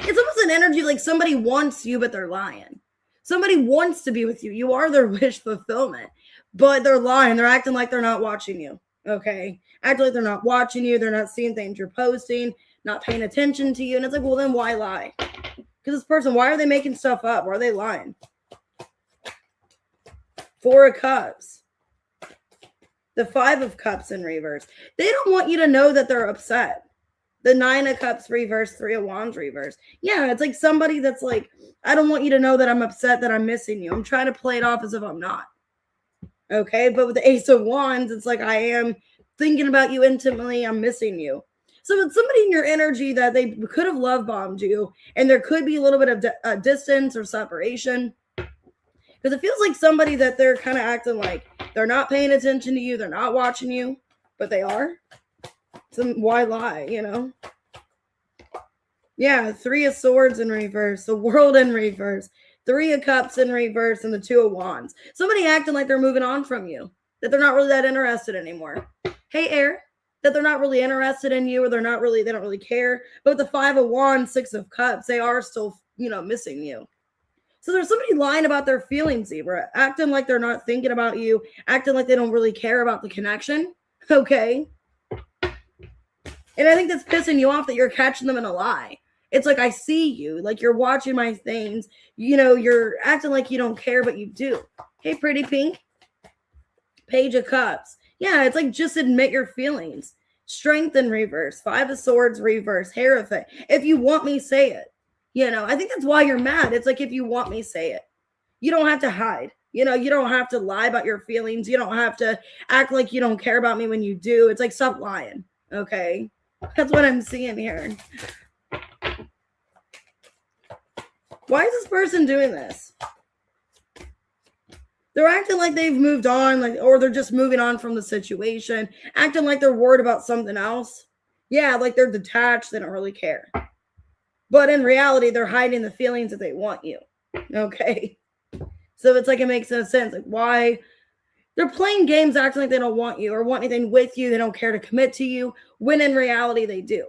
It's almost an energy like somebody wants you, but they're lying. Somebody wants to be with you. You are their wish fulfillment, but they're lying. They're acting like they're not watching you. Okay. Acting like they're not watching you. They're not seeing things you're posting, not paying attention to you. And it's like, well, then why lie? Because this person, why are they making stuff up? Why are they lying? 4 of Cups. The 5 of Cups in reverse. They don't want you to know that they're upset. The 9 of Cups reverse, 3 of Wands reverse. Yeah, it's like somebody that's like, I don't want you to know that I'm upset, that I'm missing you. I'm trying to play it off as if I'm not. Okay, but with the Ace of Wands, it's like I am thinking about you intimately. I'm missing you. So it's somebody in your energy that they could have love bombed you, and there could be a little bit of distance or separation. Because it feels like somebody that they're kind of acting like they're not paying attention to you, they're not watching you, but they are. So why lie, you know? Yeah, 3 of Swords in reverse, the World in reverse, 3 of Cups in reverse, and the 2 of Wands. Somebody acting like they're moving on from you, that they're not really that interested anymore. Hey, Air, that they're not really interested in you, or they don't really care. But with the 5 of Wands, 6 of Cups, they are still, missing you. So there's somebody lying about their feelings, Zebra, acting like they're not thinking about you, acting like they don't really care about the connection. Okay. And I think that's pissing you off, that you're catching them in a lie. It's like, I see you, like you're watching my things, you're acting like you don't care, but you do. Hey, pretty pink. Page of Cups. Yeah, it's like, just admit your feelings. Strength in reverse. 5 of Swords reverse. Hierophant. If you want me, say it. I think that's why you're mad. It's like, if you want me, say it. You don't have to hide. You don't have to lie about your feelings. You don't have to act like you don't care about me when you do. It's like, stop lying. Okay. That's what I'm seeing here. Why is this person doing this? They're acting like they've moved on, or they're just moving on from the situation, acting like they're worried about something else. Yeah, like they're detached, they don't really care. But in reality, they're hiding the feelings that they want you. Okay. So it's like, it makes no sense. Like, why? They're playing games, acting like they don't want you or want anything with you. They don't care to commit to you, when in reality they do.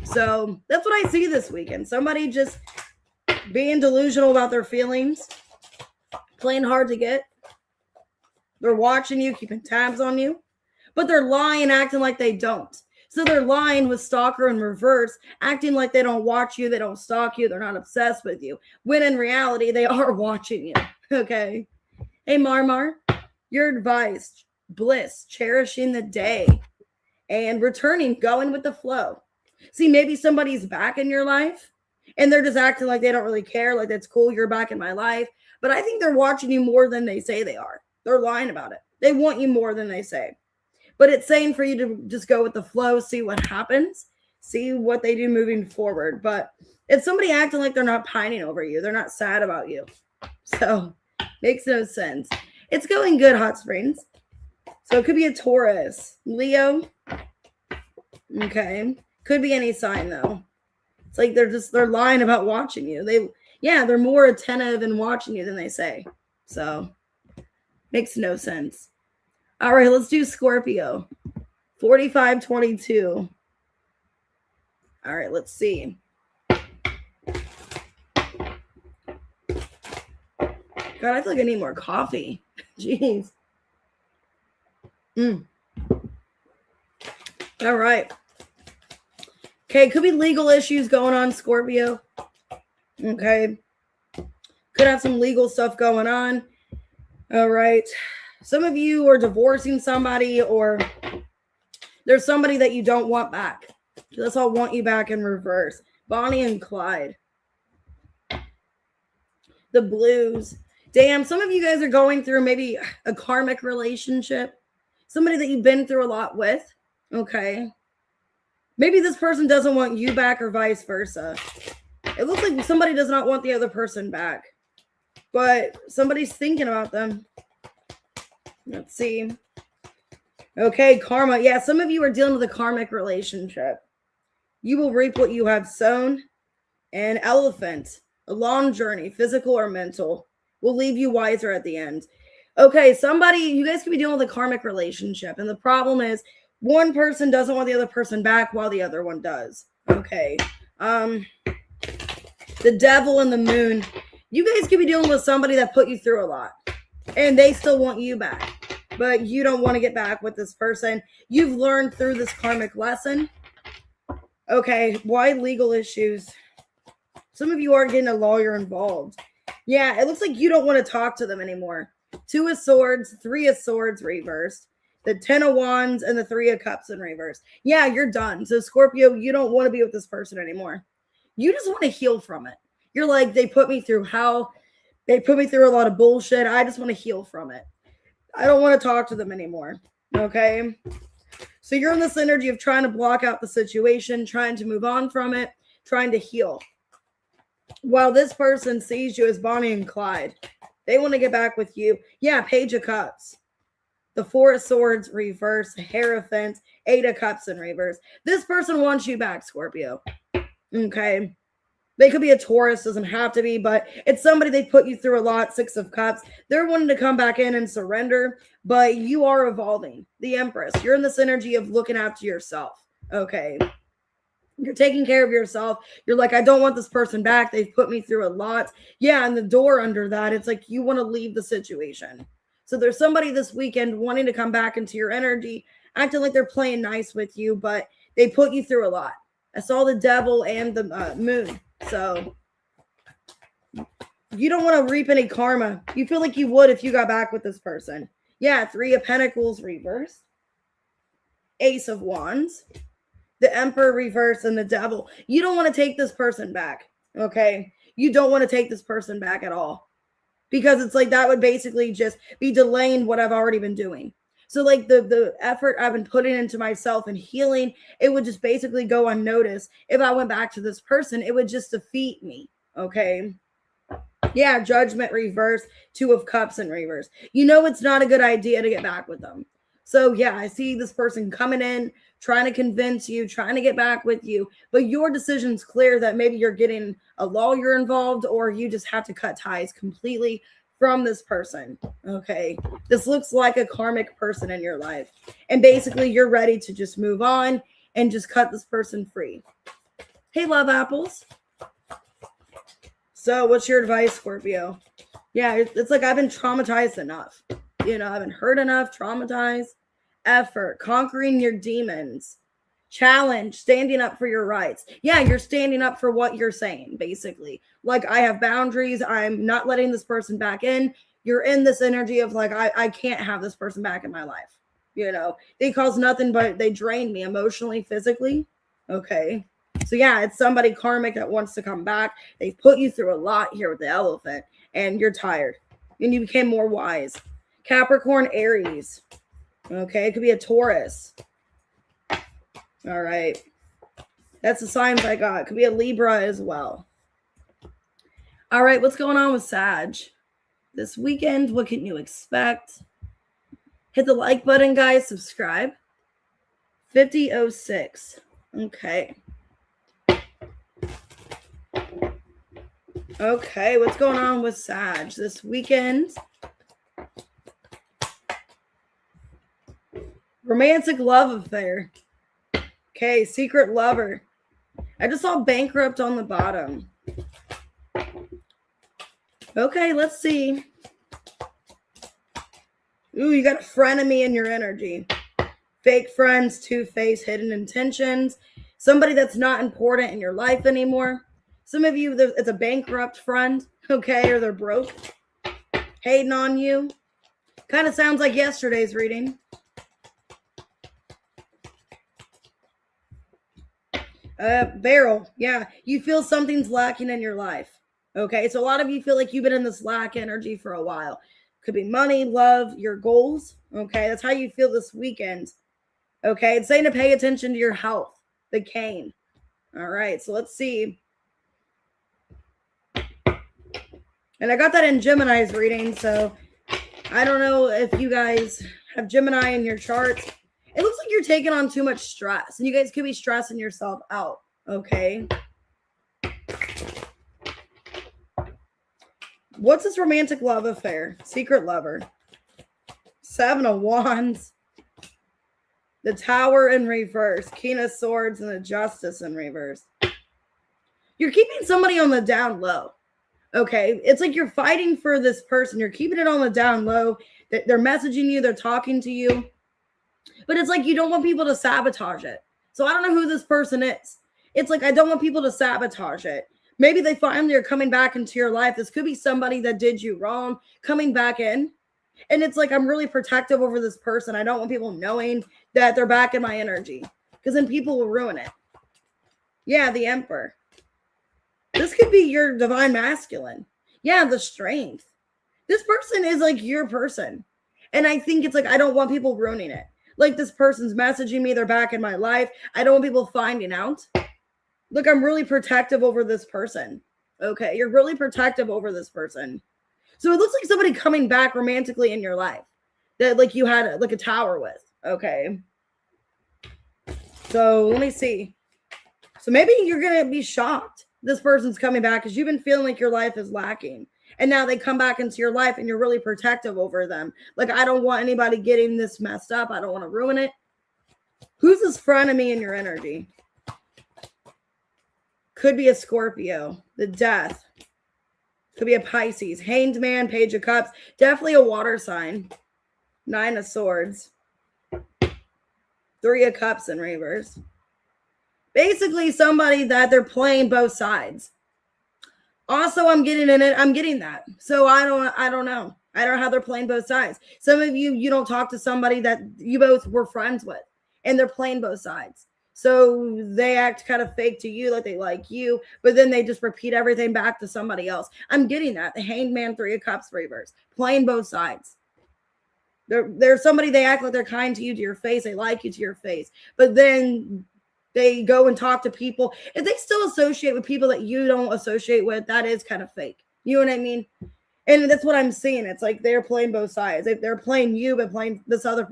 So that's what I see this weekend. Somebody just being delusional about their feelings, playing hard to get. They're watching you, keeping tabs on you, but they're lying, acting like they don't. So they're lying with stalker in reverse, acting like they don't watch you, they don't stalk you, they're not obsessed with you, when in reality they are watching you. Okay. Hey, Marmar, your advice: bliss, cherishing the day, and returning, going with the flow. See, maybe somebody's back in your life and they're just acting like they don't really care, like, that's cool, you're back in my life. But I think they're watching you more than they say they are. They're lying about it. They want you more than they say. but it's saying for you to just go with the flow, see what happens, see what they do moving forward. But it's somebody acting like they're not pining over you. They're not sad about you. So makes no sense. It's going good, Hot Springs. So it could be a Taurus, Leo. Okay. Could be any sign though. It's like they're lying about watching you. They're more attentive and watching you than they say. So makes no sense. All right, let's do Scorpio. 4522. All right, let's see. God, I feel like I need more coffee. Jeez. All right. Okay, could be legal issues going on, Scorpio. Okay. Could have some legal stuff going on. All right. Some of you are divorcing somebody, or there's somebody that you don't want back. Let's all want you back in reverse. Bonnie and Clyde. The blues. Damn, some of you guys are going through maybe a karmic relationship. Somebody that you've been through a lot with. Okay. Maybe this person doesn't want you back or vice versa. It looks like somebody does not want the other person back. But somebody's thinking about them. Let's see. Okay, karma. Yeah, some of you are dealing with a karmic relationship. You will reap what you have sown. An elephant, a long journey, physical or mental, will leave you wiser at the end. Okay, you guys could be dealing with a karmic relationship. And the problem is one person doesn't want the other person back while the other one does. Okay. The devil and the moon. You guys could be dealing with somebody that put you through a lot. And they still want you back. But you don't want to get back with this person. You've learned through this karmic lesson. Okay, why legal issues? Some of you are getting a lawyer involved. Yeah, it looks like you don't want to talk to them anymore. 2 of Swords, 3 of Swords reversed. The 10 of Wands and the 3 of Cups in reverse. Yeah, you're done. So Scorpio, you don't want to be with this person anymore. You just want to heal from it. You're like, they put me through hell. They put me through a lot of bullshit. I just want to heal from it. I don't want to talk to them anymore. Okay? So you're in this energy of trying to block out the situation, trying to move on from it, trying to heal. While this person sees you as Bonnie and Clyde. They want to get back with you. Yeah, Page of Cups. The 4 of Swords reverse, Hierophant, 8 of Cups in reverse. This person wants you back, Scorpio. Okay. They could be a Taurus, doesn't have to be, but it's somebody they put you through a lot, 6 of Cups. They're wanting to come back in and surrender, but you are evolving. The Empress, you're in this energy of looking after yourself. Okay. You're taking care of yourself. You're like, I don't want this person back. They've put me through a lot. Yeah, and the door under that, it's like you want to leave the situation. So there's somebody this weekend wanting to come back into your energy, acting like they're playing nice with you, but they put you through a lot. I saw the devil and the moon. So you don't want to reap any karma. You feel like you would if you got back with this person. Yeah, 3 of Pentacles reversed. Ace of Wands. The Emperor reversed and the devil. You don't want to take this person back. Okay? You don't want to take this person back at all. Because it's like that would basically just be delaying what I've already been doing. So like the effort I've been putting into myself and healing, it would just basically go unnoticed. If I went back to this person, it would just defeat me. Okay. Yeah, Judgment reverse, 2 of Cups in reverse. You know it's not a good idea to get back with them. So yeah, I see this person coming in, trying to convince you, trying to get back with you. But your decision's clear that maybe you're getting a lawyer involved or you just have to cut ties completely from this person. Okay. This looks like a karmic person in your life. And basically you're ready to just move on and just cut this person free. Hey, love apples. So what's your advice, Scorpio? Yeah, it's like I've been traumatized enough. You know, I've been hurt enough, traumatized. Effort, conquering your demons. Challenge, standing up for your rights. Yeah, you're standing up for what you're saying, basically. Like, I have boundaries. I'm not letting this person back in. You're in this energy of like, I can't have this person back in my life. You know, they cause nothing but they drain me emotionally, physically. Okay. So yeah, it's somebody karmic that wants to come back. They've put you through a lot here with the elephant and you're tired and you became more wise. Capricorn, Aries. Okay, it could be a Taurus. All right. That's the signs I got. It could be a Libra as well. All right, what's going on with Sag? This weekend, what can you expect? Hit the like button, guys. Subscribe. 5006. Okay. Okay, what's going on with Sag this weekend? Romantic love affair. Okay, secret lover. I just saw bankrupt on the bottom. Okay, let's see. Ooh, you got a frenemy in your energy. Fake friends, two-faced, hidden intentions. Somebody that's not important in your life anymore. Some of you, it's a bankrupt friend, okay, or they're broke, hating on you. Kind of sounds like yesterday's reading. Barrel, yeah. You feel something's lacking in your life, okay? So a lot of you feel like you've been in this lack energy for a while. Could be money, love, your goals, okay? That's how you feel this weekend, okay? It's saying to pay attention to your health, the cane. All right, so let's see. And I got that in Gemini's reading, so I don't know if you guys have Gemini in your chart. It looks like you're taking on too much stress, and you guys could be stressing yourself out, okay? What's this romantic love affair? Secret lover. 7 of Wands. The Tower in reverse. King of Swords and the Justice in reverse. You're keeping somebody on the down low. Okay, it's like you're fighting for this person. You're keeping it on the down low. They're messaging you. They're talking to you. But it's like you don't want people to sabotage it. So I don't know who this person is. It's like I don't want people to sabotage it. Maybe they finally are coming back into your life. This could be somebody that did you wrong coming back in. And it's like I'm really protective over this person. I don't want people knowing that they're back in my energy. Because then people will ruin it. Yeah, the Emperor. This could be your divine masculine. Yeah, the strength. This person is like your person. And I think it's like, I don't want people ruining it. Like this person's messaging me, they're back in my life. I don't want people finding out. Look, I'm really protective over this person. Okay, you're really protective over this person. So it looks like somebody coming back romantically in your life that like you had like a tower with. Okay. So let me see. So maybe you're going to be shocked this person's coming back because you've been feeling like your life is lacking. And now they come back into your life and you're really protective over them. Like, I don't want anybody getting this messed up. I don't want to ruin it. Who's this frenemy in your energy? Could be a Scorpio. The Death. Could be a Pisces. Hanged Man, Page of Cups. Definitely a water sign. 9 of Swords. 3 of Cups in reverse. Basically somebody that they're playing both sides. Also, I'm getting in it. I'm getting that. So I don't know. I don't know how they're playing both sides. Some of you don't talk to somebody that you both were friends with and they're playing both sides. So they act kind of fake to you, like they like you, but then they just repeat everything back to somebody else. I'm getting that. The Hanged Man, 3 of Cups reverse, playing both sides. There's somebody, they act like they're kind to you to your face. They like you to your face, but then they go and talk to people. If they still associate with people that you don't associate with, that is kind of fake. You know what I mean? And that's what I'm seeing. It's like they're playing both sides. If they're playing you, but playing this other,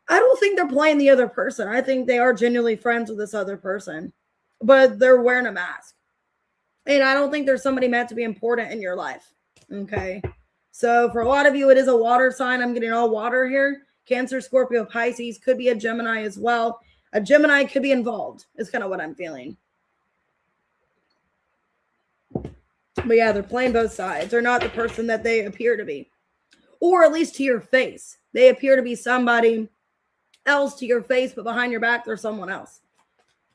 I don't think they're playing the other person. I think they are genuinely friends with this other person, but they're wearing a mask. And I don't think there's somebody meant to be important in your life. Okay. So for a lot of you, it is a water sign. I'm getting all water here. Cancer, Scorpio, Pisces, could be a Gemini as well. A Gemini could be involved, is kind of what I'm feeling. But yeah, they're playing both sides. They're not the person that they appear to be. Or at least to your face. They appear to be somebody else to your face, but behind your back, they're someone else.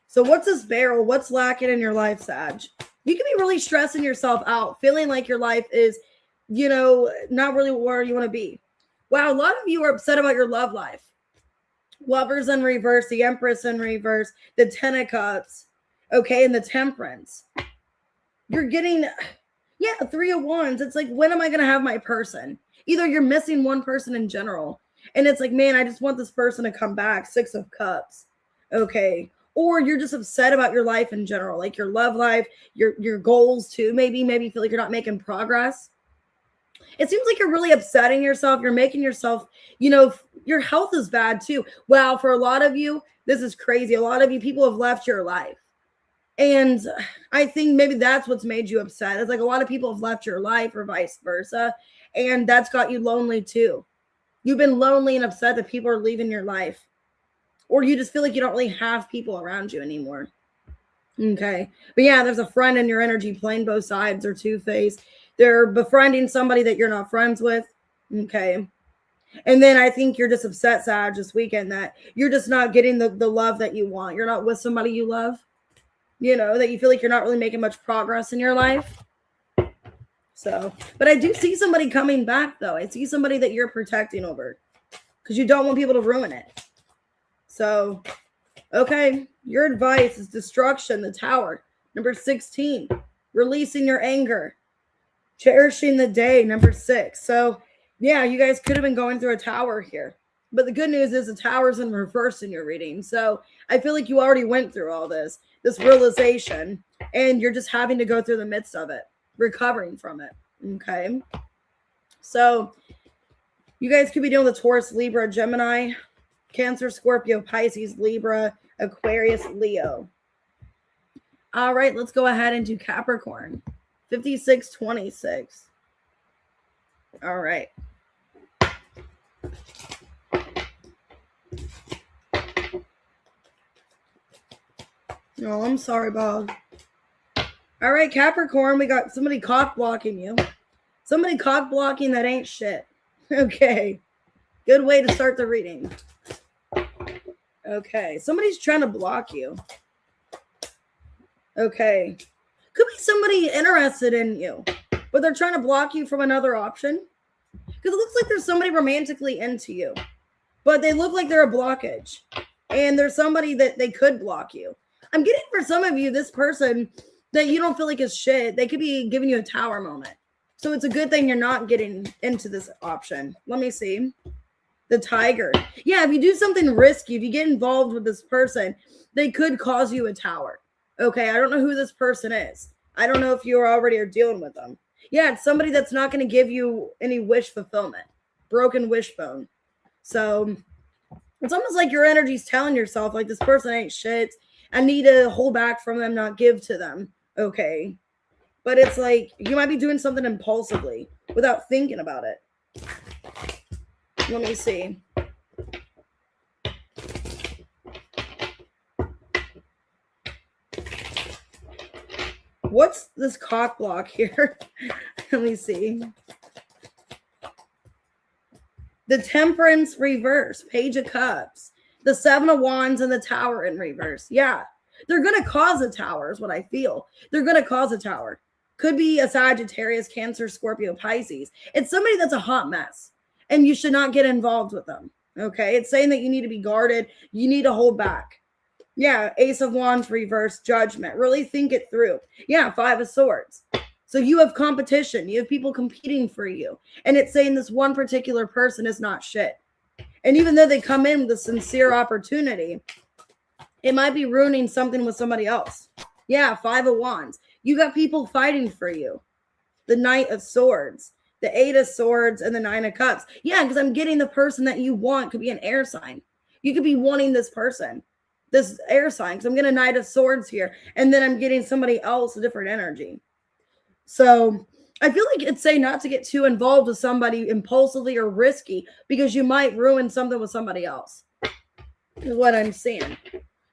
So what's this barrel? What's lacking in your life, Sag? You can be really stressing yourself out, feeling like your life is, not really where you want to be. Wow, a lot of you are upset about your love life. Lovers in reverse, the Empress in reverse, the 10 of Cups, okay, and the Temperance. You're getting, 3 of Wands. It's like, when am I going to have my person? Either you're missing one person in general. And it's like, man, I just want this person to come back. 6 of Cups. Okay. Or you're just upset about your life in general, like your love life, your goals too. Maybe you feel like you're not making progress. It seems like you're really upsetting yourself. You're making yourself, your health is bad too. Wow, for a lot of you, this is crazy. A lot of you people have left your life. And I think maybe that's what's made you upset. It's like a lot of people have left your life or vice versa. And that's got you lonely too. You've been lonely and upset that people are leaving your life. Or you just feel like you don't really have people around you anymore. Okay. But yeah, there's a friend in your energy playing both sides or two-faced. They're befriending somebody that you're not friends with. Okay. And then I think you're just upset, Sag, this weekend that you're just not getting the love that you want. You're not with somebody you love. That you feel like you're not really making much progress in your life. So, but I do see somebody coming back, though. I see somebody that you're protecting over because you don't want people to ruin it. So, okay, your advice is destruction, the Tower. Number 16, releasing your anger, cherishing the day, number 6. So, yeah, you guys could have been going through a Tower here. But the good news is the Tower's in reverse in your reading. So I feel like you already went through all this realization, and you're just having to go through the midst of it, recovering from it. Okay. So you guys could be dealing with Taurus, Libra, Gemini, Cancer, Scorpio, Pisces, Libra, Aquarius, Leo. All right, let's go ahead and do Capricorn. 5626. All right. Oh, I'm sorry, Bob. All right, Capricorn, we got somebody cock blocking you. Somebody cock blocking that ain't shit. Okay. Good way to start the reading. Okay. Somebody's trying to block you. Okay. Could be somebody interested in you, but they're trying to block you from another option. Because it looks like there's somebody romantically into you, but they look like they're a blockage. And there's somebody that they could block you. I'm getting for some of you, this person that you don't feel like is shit, they could be giving you a Tower moment. So it's a good thing you're not getting into this option. Let me see. The Tiger. Yeah, if you do something risky, if you get involved with this person, they could cause you a Tower. Okay, I don't know who this person is. I don't know if you already are dealing with them. Yeah, it's somebody that's not going to give you any wish fulfillment. Broken wishbone. So it's almost like your energy's telling yourself, like, this person ain't shit. I need to hold back from them, not give to them. Okay. But it's like you might be doing something impulsively without thinking about it. Let me see. What's this cock block here? Let me see. The Temperance reverse, Page of Cups. The 7 of Wands and the Tower in reverse. Yeah, they're going to cause a Tower is what I feel. They're going to cause a Tower. Could be a Sagittarius, Cancer, Scorpio, Pisces. It's somebody that's a hot mess, and you should not get involved with them. Okay, it's saying that you need to be guarded. You need to hold back. Yeah, Ace of Wands reverse, Judgment. Really think it through. Yeah, 5 of Swords. So you have competition. You have people competing for you. And it's saying this one particular person is not shit. And even though they come in with a sincere opportunity, it might be ruining something with somebody else. Yeah, 5 of Wands. You got people fighting for you. The Knight of Swords, the 8 of Swords, and the 9 of Cups. Yeah, because I'm getting the person that you want could be an air sign. You could be wanting this person, this air sign. Because I'm getting a Knight of Swords here. And then I'm getting somebody else, a different energy. So I feel like it's saying not to get too involved with somebody impulsively or risky because you might ruin something with somebody else. Is what I'm seeing.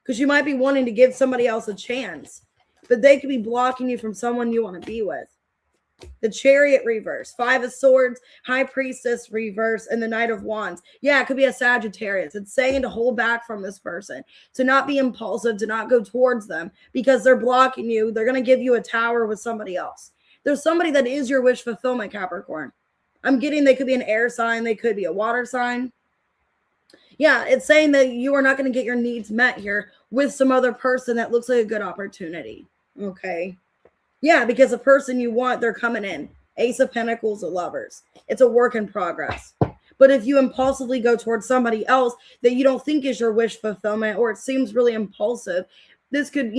Because you might be wanting to give somebody else a chance, but they could be blocking you from someone you want to be with. The Chariot reverse, 5 of Swords, High Priestess reverse, and the Knight of Wands. Yeah, it could be a Sagittarius. It's saying to hold back from this person, to not be impulsive, to not go towards them because they're blocking you. They're going to give you a Tower with somebody else. There's somebody that is your wish fulfillment, Capricorn. I'm getting they could be an air sign. They could be a water sign. Yeah, it's saying that you are not going to get your needs met here with some other person that looks like a good opportunity. Okay. Yeah, because the person you want, they're coming in. Ace of Pentacles, the Lovers. It's a work in progress. But if you impulsively go towards somebody else that you don't think is your wish fulfillment, or it seems really impulsive, this could,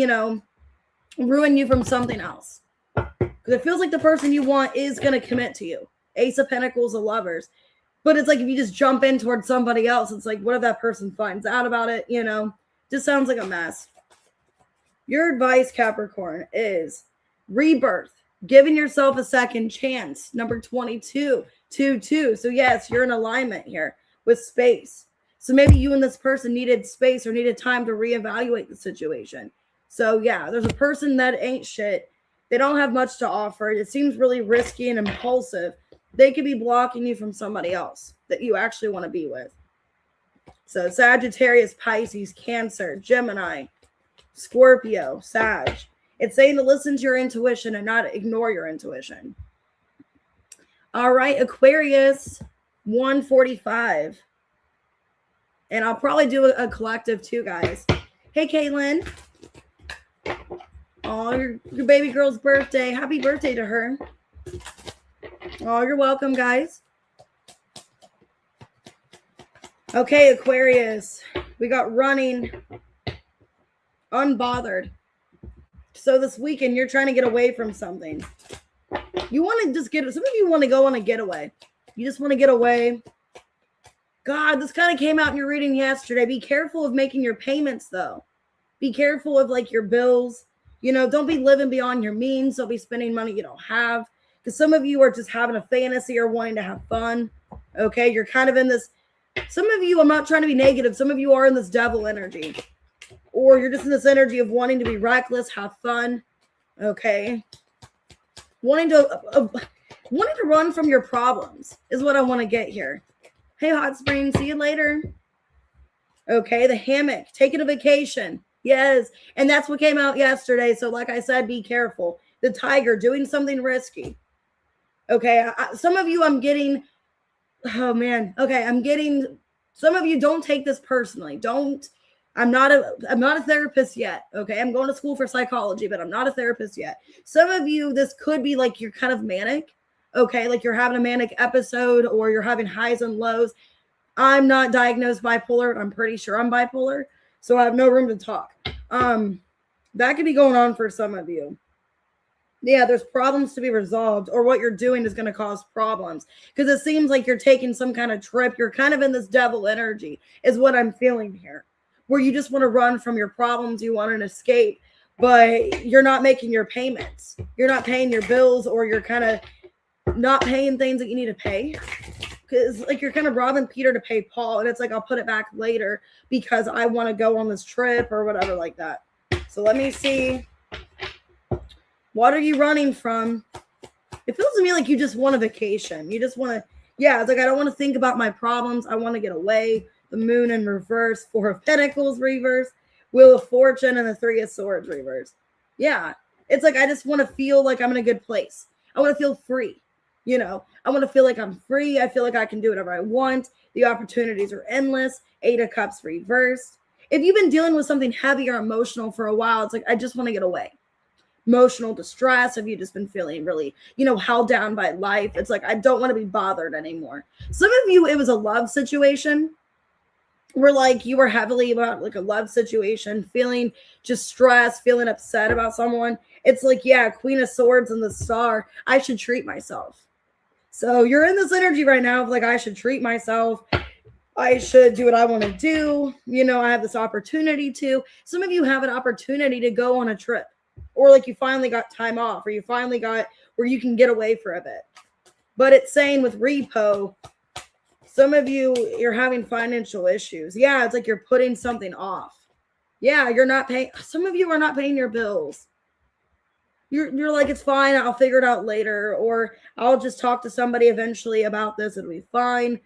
ruin you from something else. Because it feels like the person you want is going to commit to you. Ace of Pentacles of Lovers. But it's like if you just jump in towards somebody else, it's like, what if that person finds out about it? Just sounds like a mess. Your advice, Capricorn, is rebirth, giving yourself a second chance. Number 22, 2-2. So yes, you're in alignment here with space. So maybe you and this person needed space or needed time to reevaluate the situation. So yeah, there's a person that ain't shit. They don't have much to offer. It seems really risky and impulsive. They could be blocking you from somebody else that you actually want to be with. So Sagittarius, Pisces, Cancer, Gemini, Scorpio, Sag. It's saying to listen to your intuition and not ignore your intuition. All right, Aquarius, 145. And I'll probably do a collective too, guys. Hey, Caitlin. Oh, your baby girl's birthday. Happy birthday to her. Oh, you're welcome, guys. Okay, Aquarius. We got running, unbothered. So this weekend, you're trying to get away from something. You want to just some of you want to go on a getaway. You just want to get away. God, this kind of came out in your reading yesterday. Be careful of making your payments, though. Be careful of like your bills. Don't be living beyond your means. Don't be spending money you don't have. Because some of you are just having a fantasy or wanting to have fun. Okay, you're kind of in this. Some of you, I'm not trying to be negative. Some of you are in this devil energy. Or you're just in this energy of wanting to be reckless, have fun. Okay. Wanting to run from your problems is what I want to get here. Hey, Hot Spring, see you later. Okay, the hammock, taking a vacation. Yes, and that's what came out yesterday. So like I said, be careful. The tiger, doing something risky. Okay, some of you I'm getting, oh man. Okay, I'm getting, some of you don't take this personally. I'm not a therapist yet. Okay, I'm going to school for psychology, but I'm not a therapist yet. Some of you, this could be like you're kind of manic. Okay, like you're having a manic episode or you're having highs and lows. I'm not diagnosed bipolar. I'm pretty sure I'm bipolar, so I have no room to talk. That could be going on for some of you. Yeah, there's problems to be resolved, or what you're doing is going to cause problems because it seems like you're taking some kind of trip. You're kind of in this devil energy is what I'm feeling here, where you just want to run from your problems. You want an escape, but you're not making your payments. You're not paying your bills, or you're kind of not paying things that you need to pay. Because like you're kind of robbing Peter to pay Paul. And it's like, I'll put it back later because I want to go on this trip or whatever like that. So let me see. What are you running from? It feels to me like you just want a vacation. You just want to, it's like, I don't want to think about my problems. I want to get away. The moon in reverse, 4 of Pentacles reverse, Wheel of Fortune, and the 3 of Swords reverse. Yeah. It's like, I just want to feel like I'm in a good place. I want to feel free. I want to feel like I'm free. I feel like I can do whatever I want. The opportunities are endless. 8 of Cups reversed. If you've been dealing with something heavy or emotional for a while, it's like, I just want to get away. Emotional distress. Have you just been feeling really, held down by life? It's like, I don't want to be bothered anymore. Some of you, it was a love situation where like you were heavily about like a love situation, feeling just stressed, feeling upset about someone. It's like, Queen of Swords and the Star. I should treat myself. So you're in this energy right now of like, I should treat myself. I should do what I want to do. I have this opportunity to. Some of you have an opportunity to go on a trip, or like you finally got time off, or you finally got where you can get away for a bit. But it's saying with repo, some of you, you're having financial issues. Yeah, it's like you're putting something off. Yeah, you're not paying. Some of you are not paying your bills. You're like, it's fine. I'll figure it out later. Or I'll just talk to somebody eventually about this. It'll be fine.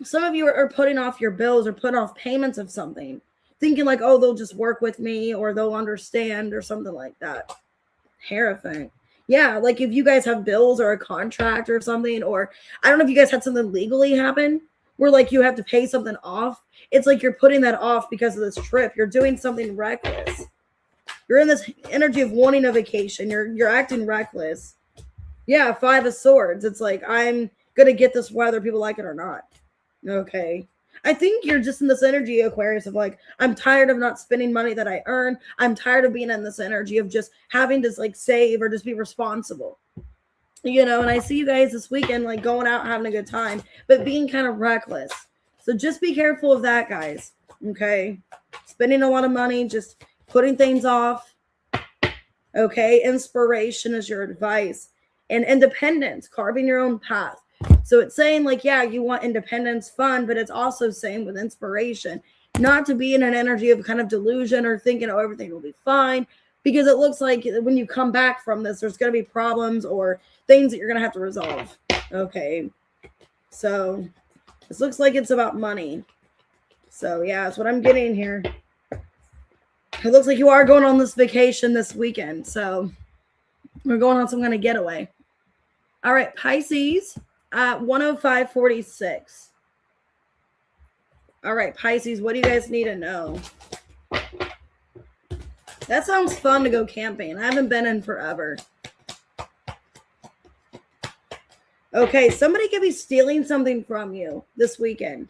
Some of you are putting off your bills or putting off payments of something, thinking like, oh, they'll just work with me or they'll understand or something like that. Terrifying. Yeah, like if you guys have bills or a contract or something, or I don't know if you guys had something legally happen where like you have to pay something off. It's like you're putting that off because of this trip. You're doing something reckless. You're in this energy of wanting a vacation. You're acting reckless. Yeah, 5 of Swords. It's like going to get this whether people like it or not. Okay. I think you're just in this energy, Aquarius, of like, I'm tired of not spending money that I earn. I'm tired of being in this energy of just having to like save or just be responsible. You know, and I see you guys this weekend like going out having a good time, but being kind of reckless. So just be careful of that, guys. Okay. Spending a lot of money, just putting things off. Okay. Inspiration is your advice. And independence, carving your own path. So it's saying like, yeah, you want independence, fun, but it's also saying with inspiration, not to be in an energy of kind of delusion or thinking, oh, everything will be fine. Because it looks like when you come back from this, there's going to be problems or things that you're going to have to resolve. Okay. So this looks like it's about money. So yeah, that's what I'm getting here. It looks like you are going on this vacation this weekend. So we're going on some kind of getaway. All right, Pisces at 105.46. All right, Pisces, what do you guys need to know? That sounds fun to go camping. I haven't been in forever. Okay, somebody could be stealing something from you this weekend.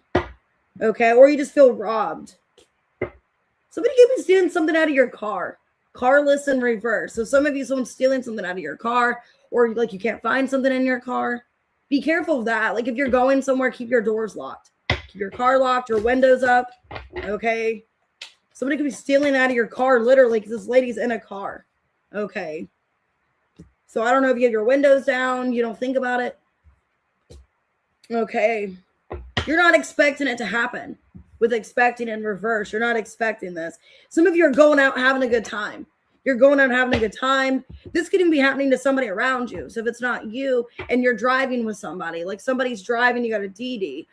Okay, or you just feel robbed. Somebody could be stealing something out of your car. Carless in reverse. So some of you, someone's stealing something out of your car, or like you can't find something in your car. Be careful of that. Like if you're going somewhere, keep your doors locked. Keep your car locked, your windows up. Okay. Somebody could be stealing out of your car, literally, because this lady's in a car. Okay. So I don't know if you have your windows down. You don't think about it. Okay. You're not expecting it to happen. With expecting in reverse, you're not expecting this. Some of you are going out having a good time. You're going out having a good time. This could even be happening to somebody around you. So if it's not you and you're driving with somebody, like somebody's driving, you got a DD,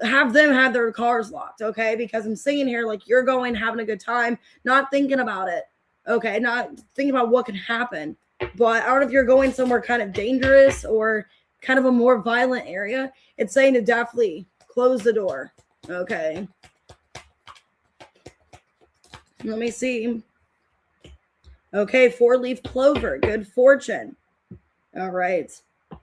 have them have their cars locked, okay? Because I'm seeing here, like you're going, having a good time, not thinking about it, okay? Not thinking about what can happen. But I don't know if you're going somewhere kind of dangerous or kind of a more violent area. It's saying to definitely close the door, okay? Let me see. Okay, 4-leaf clover, good fortune. All right.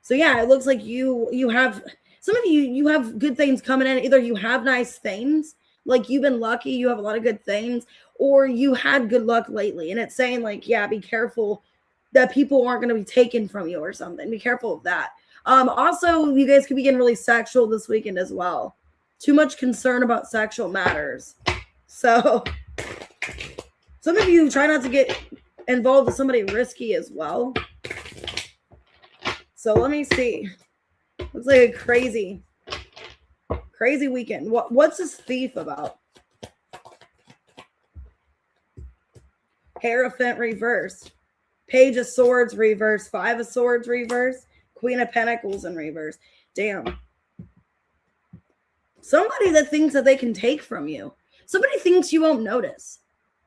So yeah, it looks like you have, some of you have good things coming in. Either you have nice things, like you've been lucky, you have a lot of good things, or you had good luck lately. And it's saying like, yeah, be careful that people aren't going to be taken from you or something. Be careful of that. Also, you guys could be getting really sexual this weekend as well. Too much concern about sexual matters. So some of you try not to get involved with somebody risky as well. So let me see. Looks like a crazy weekend. What's this thief about? Hierophant reverse. Page of Swords reverse. 5 of Swords reverse. Queen of Pentacles in reverse. Damn. Somebody that thinks that they can take from you. Somebody thinks you won't notice.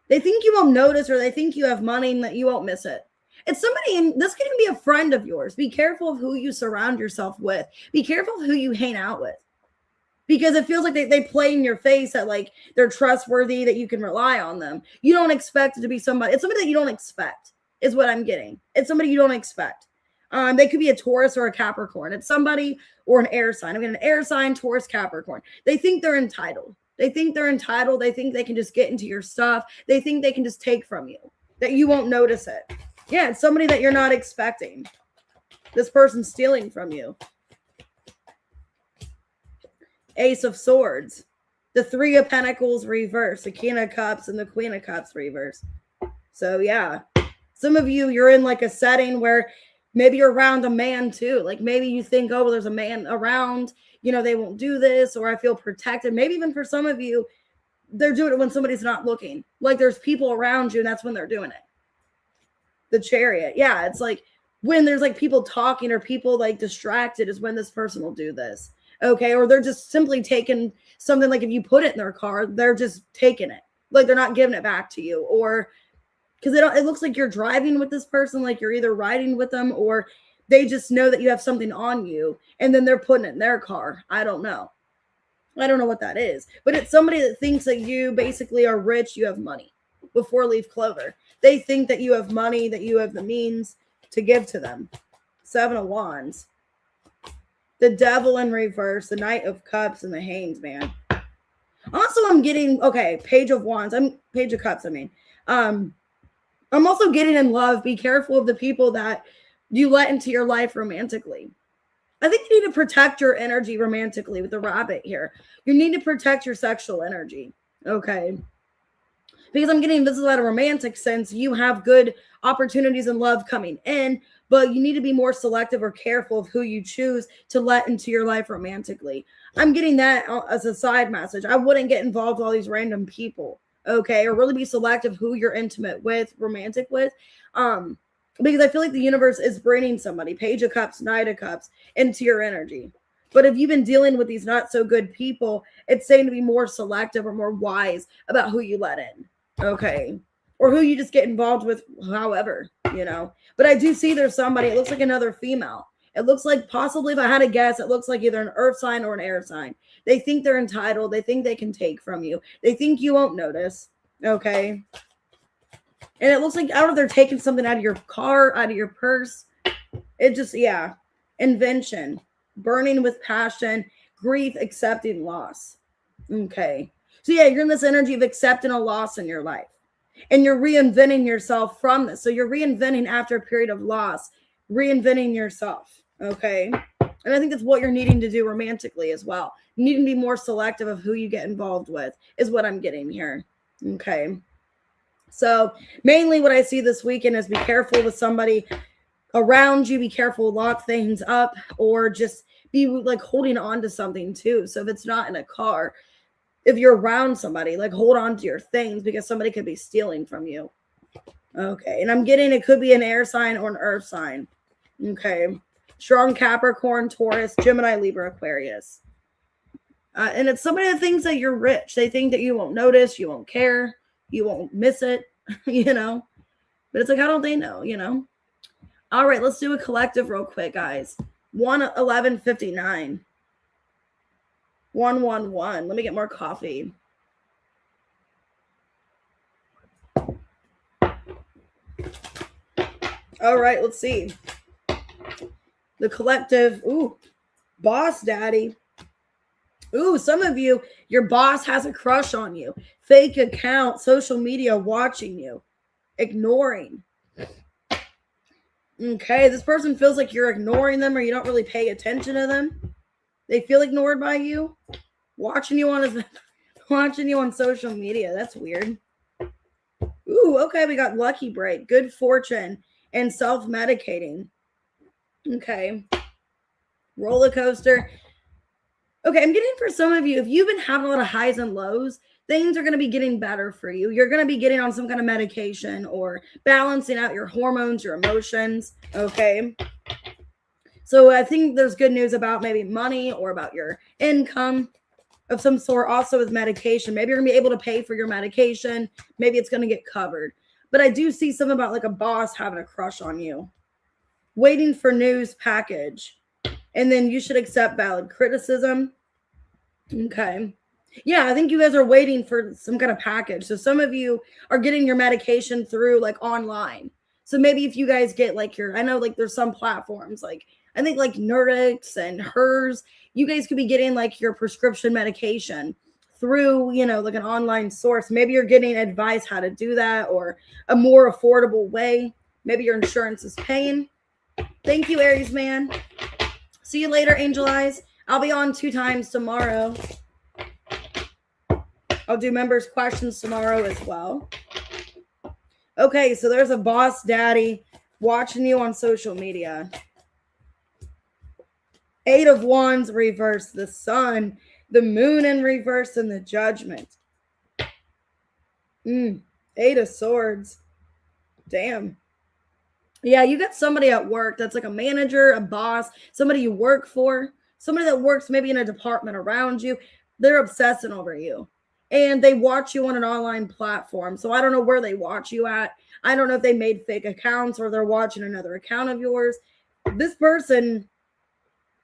They think you won't notice, or they think you have money and that you won't miss it. It's somebody, and this could even be a friend of yours. Be careful of who you surround yourself with. Be careful of who you hang out with. Because it feels like they play in your face that like they're trustworthy, that you can rely on them. You don't expect it to be somebody. It's somebody that you don't expect is what I'm getting. It's somebody you don't expect. They could be a Taurus or a Capricorn. It's somebody or an air sign. I'm getting an air sign, Taurus, Capricorn. They think they're entitled. They think they're entitled. They think they can just get into your stuff. They think they can just take from you, that you won't notice it. Yeah, it's somebody that you're not expecting. This person's stealing from you. Ace of Swords. The 3 of Pentacles reverse. The King of Cups and the Queen of Cups reverse. So yeah, some of you, you're in like a setting where maybe you're around a man too. Like maybe you think, oh, well, there's a man around, you know, they won't do this, or I feel protected. Maybe even for some of you, they're doing it when somebody's not looking. Like there's people around you and that's when they're doing it. The Chariot. Yeah, it's like when there's like people talking or people like distracted is when this person will do this. Okay, or they're just simply taking something, like if you put it in their car, they're just taking it. Like they're not giving it back to you, or because it looks like you're driving with this person, like you're either riding with them or they just know that you have something on you and then they're putting it in their car. I don't know. I don't know what that is, but it's somebody that thinks that you basically are rich, you have money. With 4-leaf clover, they think that you have money, that you have the means to give to them. 7 of Wands. the Devil in reverse, the Knight of Cups, and the Hanged Man. Also, I'm getting, okay, Page of Wands. Page of Cups, I mean. I'm also getting in love. Be careful of the people that you let into your life romantically. I think you need to protect your energy romantically with the Rabbit here. You need to protect your sexual energy, okay? Because I'm getting this is out of romantic sense. You have good opportunities in love coming in, but you need to be more selective or careful of who you choose to let into your life romantically. I'm getting that as a side message. I wouldn't get involved with all these random people, okay? Or really be selective who you're intimate with, romantic with. Because I feel like the universe is bringing somebody, Page of Cups, Knight of Cups, into your energy. But if you've been dealing with these not so good people, it's saying to be more selective or more wise about who you let in, okay? Or who you just get involved with, however, you know. But I do see there's somebody, it looks like another female. It looks like, possibly, if I had to guess, it looks like either an earth sign or an air sign. They think they're entitled. They think they can take from you. They think you won't notice, okay? And it looks like, I don't know if they're taking something out of your car, out of your purse. It just, yeah. Invention. Burning with passion. Grief, accepting loss. Okay. So yeah, you're in this energy of accepting a loss in your life. And you're reinventing yourself from this. So you're reinventing after a period of loss. Reinventing yourself. Okay. And I think that's what you're needing to do romantically as well. You need to be more selective of who you get involved with, is what I'm getting here. Okay. So mainly what I see this weekend is be careful with somebody around you. Be careful, lock things up, or just be like holding on to something too. So if it's not in a car, if you're around somebody, like hold on to your things, because somebody could be stealing from you. Okay. And I'm getting, it could be an air sign or an earth sign. Okay. Strong Capricorn, Taurus, Gemini, Libra, Aquarius. And it's somebody that thinks that you're rich. They think that you won't notice, you won't care, you won't miss it, you know. But it's like, how don't they know, you know? All right, let's do a collective real quick, guys. 1-11-59. 1-1-1. Let me get more coffee. All right, let's see. The collective. Ooh, boss daddy. Ooh, some of you, your boss has a crush on you. Fake account, social media watching you, ignoring. Okay, this person feels like you're ignoring them or you don't really pay attention to them. They feel ignored by you. Watching you on social media. That's weird. Ooh, okay, we got lucky break, good fortune, and self-medicating. Okay. Roller coaster. Okay, I'm getting for some of you, if you've been having a lot of highs and lows, things are going to be getting better for you. You're going to be getting on some kind of medication or balancing out your hormones, your emotions, okay? So I think there's good news about maybe money or about your income of some sort, also with medication. Maybe you're going to be able to pay for your medication. Maybe it's going to get covered. But I do see something about like a boss having a crush on you. Waiting for news package. And then you should accept valid criticism. Okay. Yeah, I think you guys are waiting for some kind of package. So some of you are getting your medication through like online. So maybe if you guys get like I know like there's some platforms like I think like Nerdix and Hers, you guys could be getting like your prescription medication through, you know, like an online source. Maybe you're getting advice how to do that or a more affordable way. Maybe your insurance is paying. Thank you, Aries man. See you later, Angel Eyes. I'll be on 2 times tomorrow. I'll do members' questions tomorrow as well. Okay, so there's a boss daddy watching you on social media. 8 of Wands reverse, the Sun, the Moon in reverse, and the Judgment. 8 of Swords. Damn. Yeah, you got somebody at work that's like a manager, a boss, somebody you work for, somebody that works maybe in a department around you. They're obsessing over you. And they watch you on an online platform. So I don't know where they watch you at. I don't know if they made fake accounts or they're watching another account of yours. This person,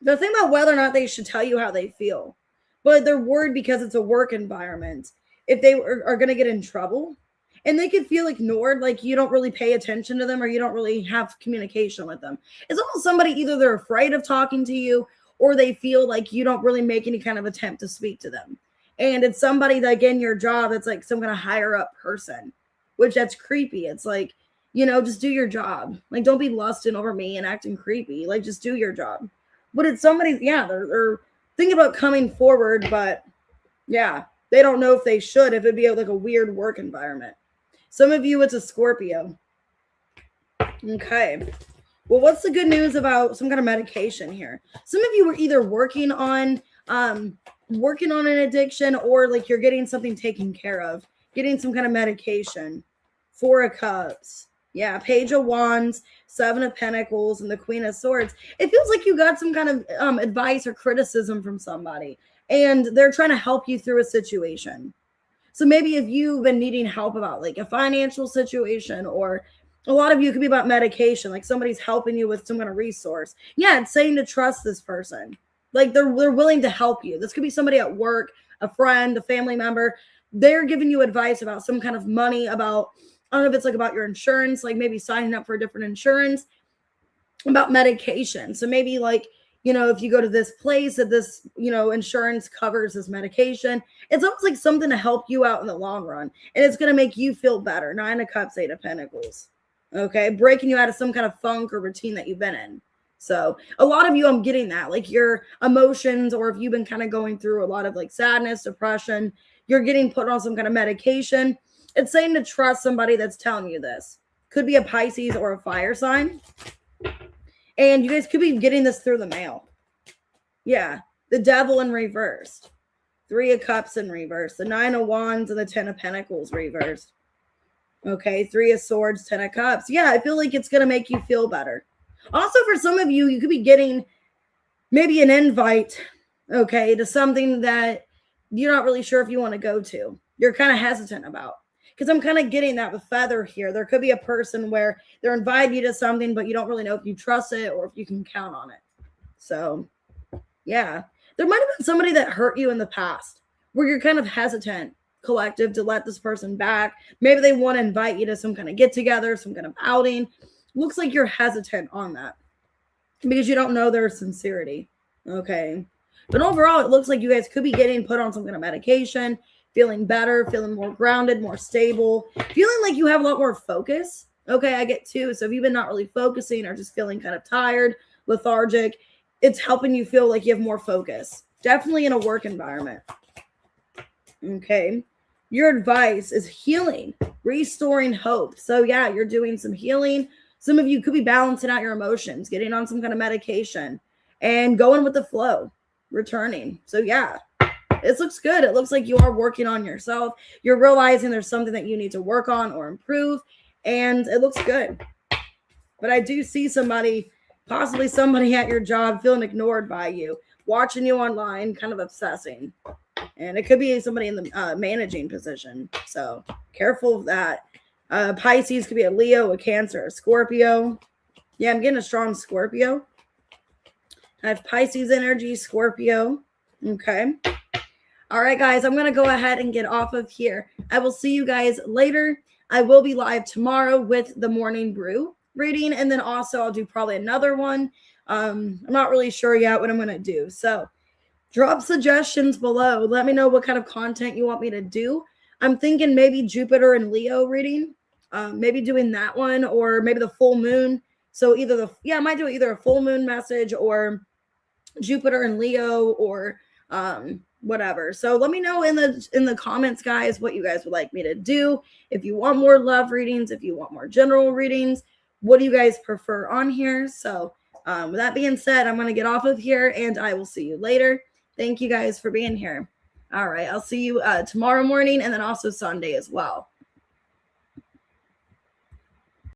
the thing about whether or not they should tell you how they feel, but they're worried because it's a work environment. If they are going to get in trouble, and they could feel ignored, like you don't really pay attention to them or you don't really have communication with them. It's almost somebody, either they're afraid of talking to you or they feel like you don't really make any kind of attempt to speak to them. And it's somebody that, again, your job, it's like some kind of higher up person, which that's creepy. It's like, just do your job. Like, don't be lusting over me and acting creepy. Like, just do your job. But it's somebody, they're thinking about coming forward, but yeah, they don't know if they should, if it'd be like a weird work environment. Some of you, it's a Scorpio. Okay. Well, what's the good news about some kind of medication here? Some of you were either working on an addiction, or like you're getting something taken care of, getting some kind of medication. 4 of Cups. Yeah, Page of Wands, 7 of Pentacles, and the Queen of Swords. It feels like you got some kind of advice or criticism from somebody, and they're trying to help you through a situation. So maybe if you've been needing help about like a financial situation, or a lot of you could be about medication, like somebody's helping you with some kind of resource. Yeah, it's saying to trust this person. Like they're willing to help you. This could be somebody at work, a friend, a family member. They're giving you advice about some kind of money, about, I don't know if it's like about your insurance, like maybe signing up for a different insurance, about medication. So maybe like, if you go to this place that this, insurance covers this medication, it's almost like something to help you out in the long run. And it's going to make you feel better. 9 of Cups, 8 of Pentacles. Okay. Breaking you out of some kind of funk or routine that you've been in. So a lot of you, I'm getting that, like your emotions, or if you've been kind of going through a lot of like sadness, depression, you're getting put on some kind of medication. It's saying to trust somebody that's telling you this. Could be a Pisces or a fire sign. And you guys could be getting this through the mail. Yeah. The Devil in reversed. 3 of Cups in reverse. The 9 of Wands and the 10 of Pentacles reversed. Okay. 3 of Swords, 10 of Cups. Yeah. I feel like it's going to make you feel better. Also, for some of you, you could be getting maybe an invite, okay, to something that you're not really sure if you want to go to. You're kind of hesitant about. Because I'm kind of getting that with Feather here. There could be a person where they're inviting you to something, but you don't really know if you trust it or if you can count on it. So, yeah. There might have been somebody that hurt you in the past where you're kind of hesitant, collective, to let this person back. Maybe they want to invite you to some kind of get-together, some kind of outing. Looks like you're hesitant on that because you don't know their sincerity. Okay. But overall, it looks like you guys could be getting put on some kind of medication, feeling better, feeling more grounded, more stable, feeling like you have a lot more focus. Okay, I get 2. So if you've been not really focusing or just feeling kind of tired, lethargic, it's helping you feel like you have more focus. Definitely in a work environment. Okay. Your advice is healing, restoring hope. So yeah, you're doing some healing. Some of you could be balancing out your emotions, getting on some kind of medication and going with the flow, returning. So yeah, this looks good. It looks like you are working on yourself. You're realizing there's something that you need to work on or improve, and it looks good. But I do see somebody, possibly somebody at your job, feeling ignored by you, watching you online, kind of obsessing. And it could be somebody in the managing position. So careful of that. Pisces could be a Leo, a Cancer, a Scorpio. Yeah, I'm getting a strong Scorpio. I have Pisces energy, Scorpio. Okay. All right, guys, I'm going to go ahead and get off of here. I will see you guys later. I will be live tomorrow with the Morning Brew reading. And then also I'll do probably another one. I'm not really sure yet what I'm going to do. So drop suggestions below. Let me know what kind of content you want me to do. I'm thinking maybe Jupiter and Leo reading. Maybe doing that one, or maybe the full moon. So either I might do either a full moon message or Jupiter and Leo, or whatever. So let me know in the comments, guys, what you guys would like me to do. If you want more love readings, if you want more general readings, what do you guys prefer on here? So with that being said, I'm going to get off of here and I will see you later. Thank you guys for being here. All right. I'll see you tomorrow morning and then also Sunday as well.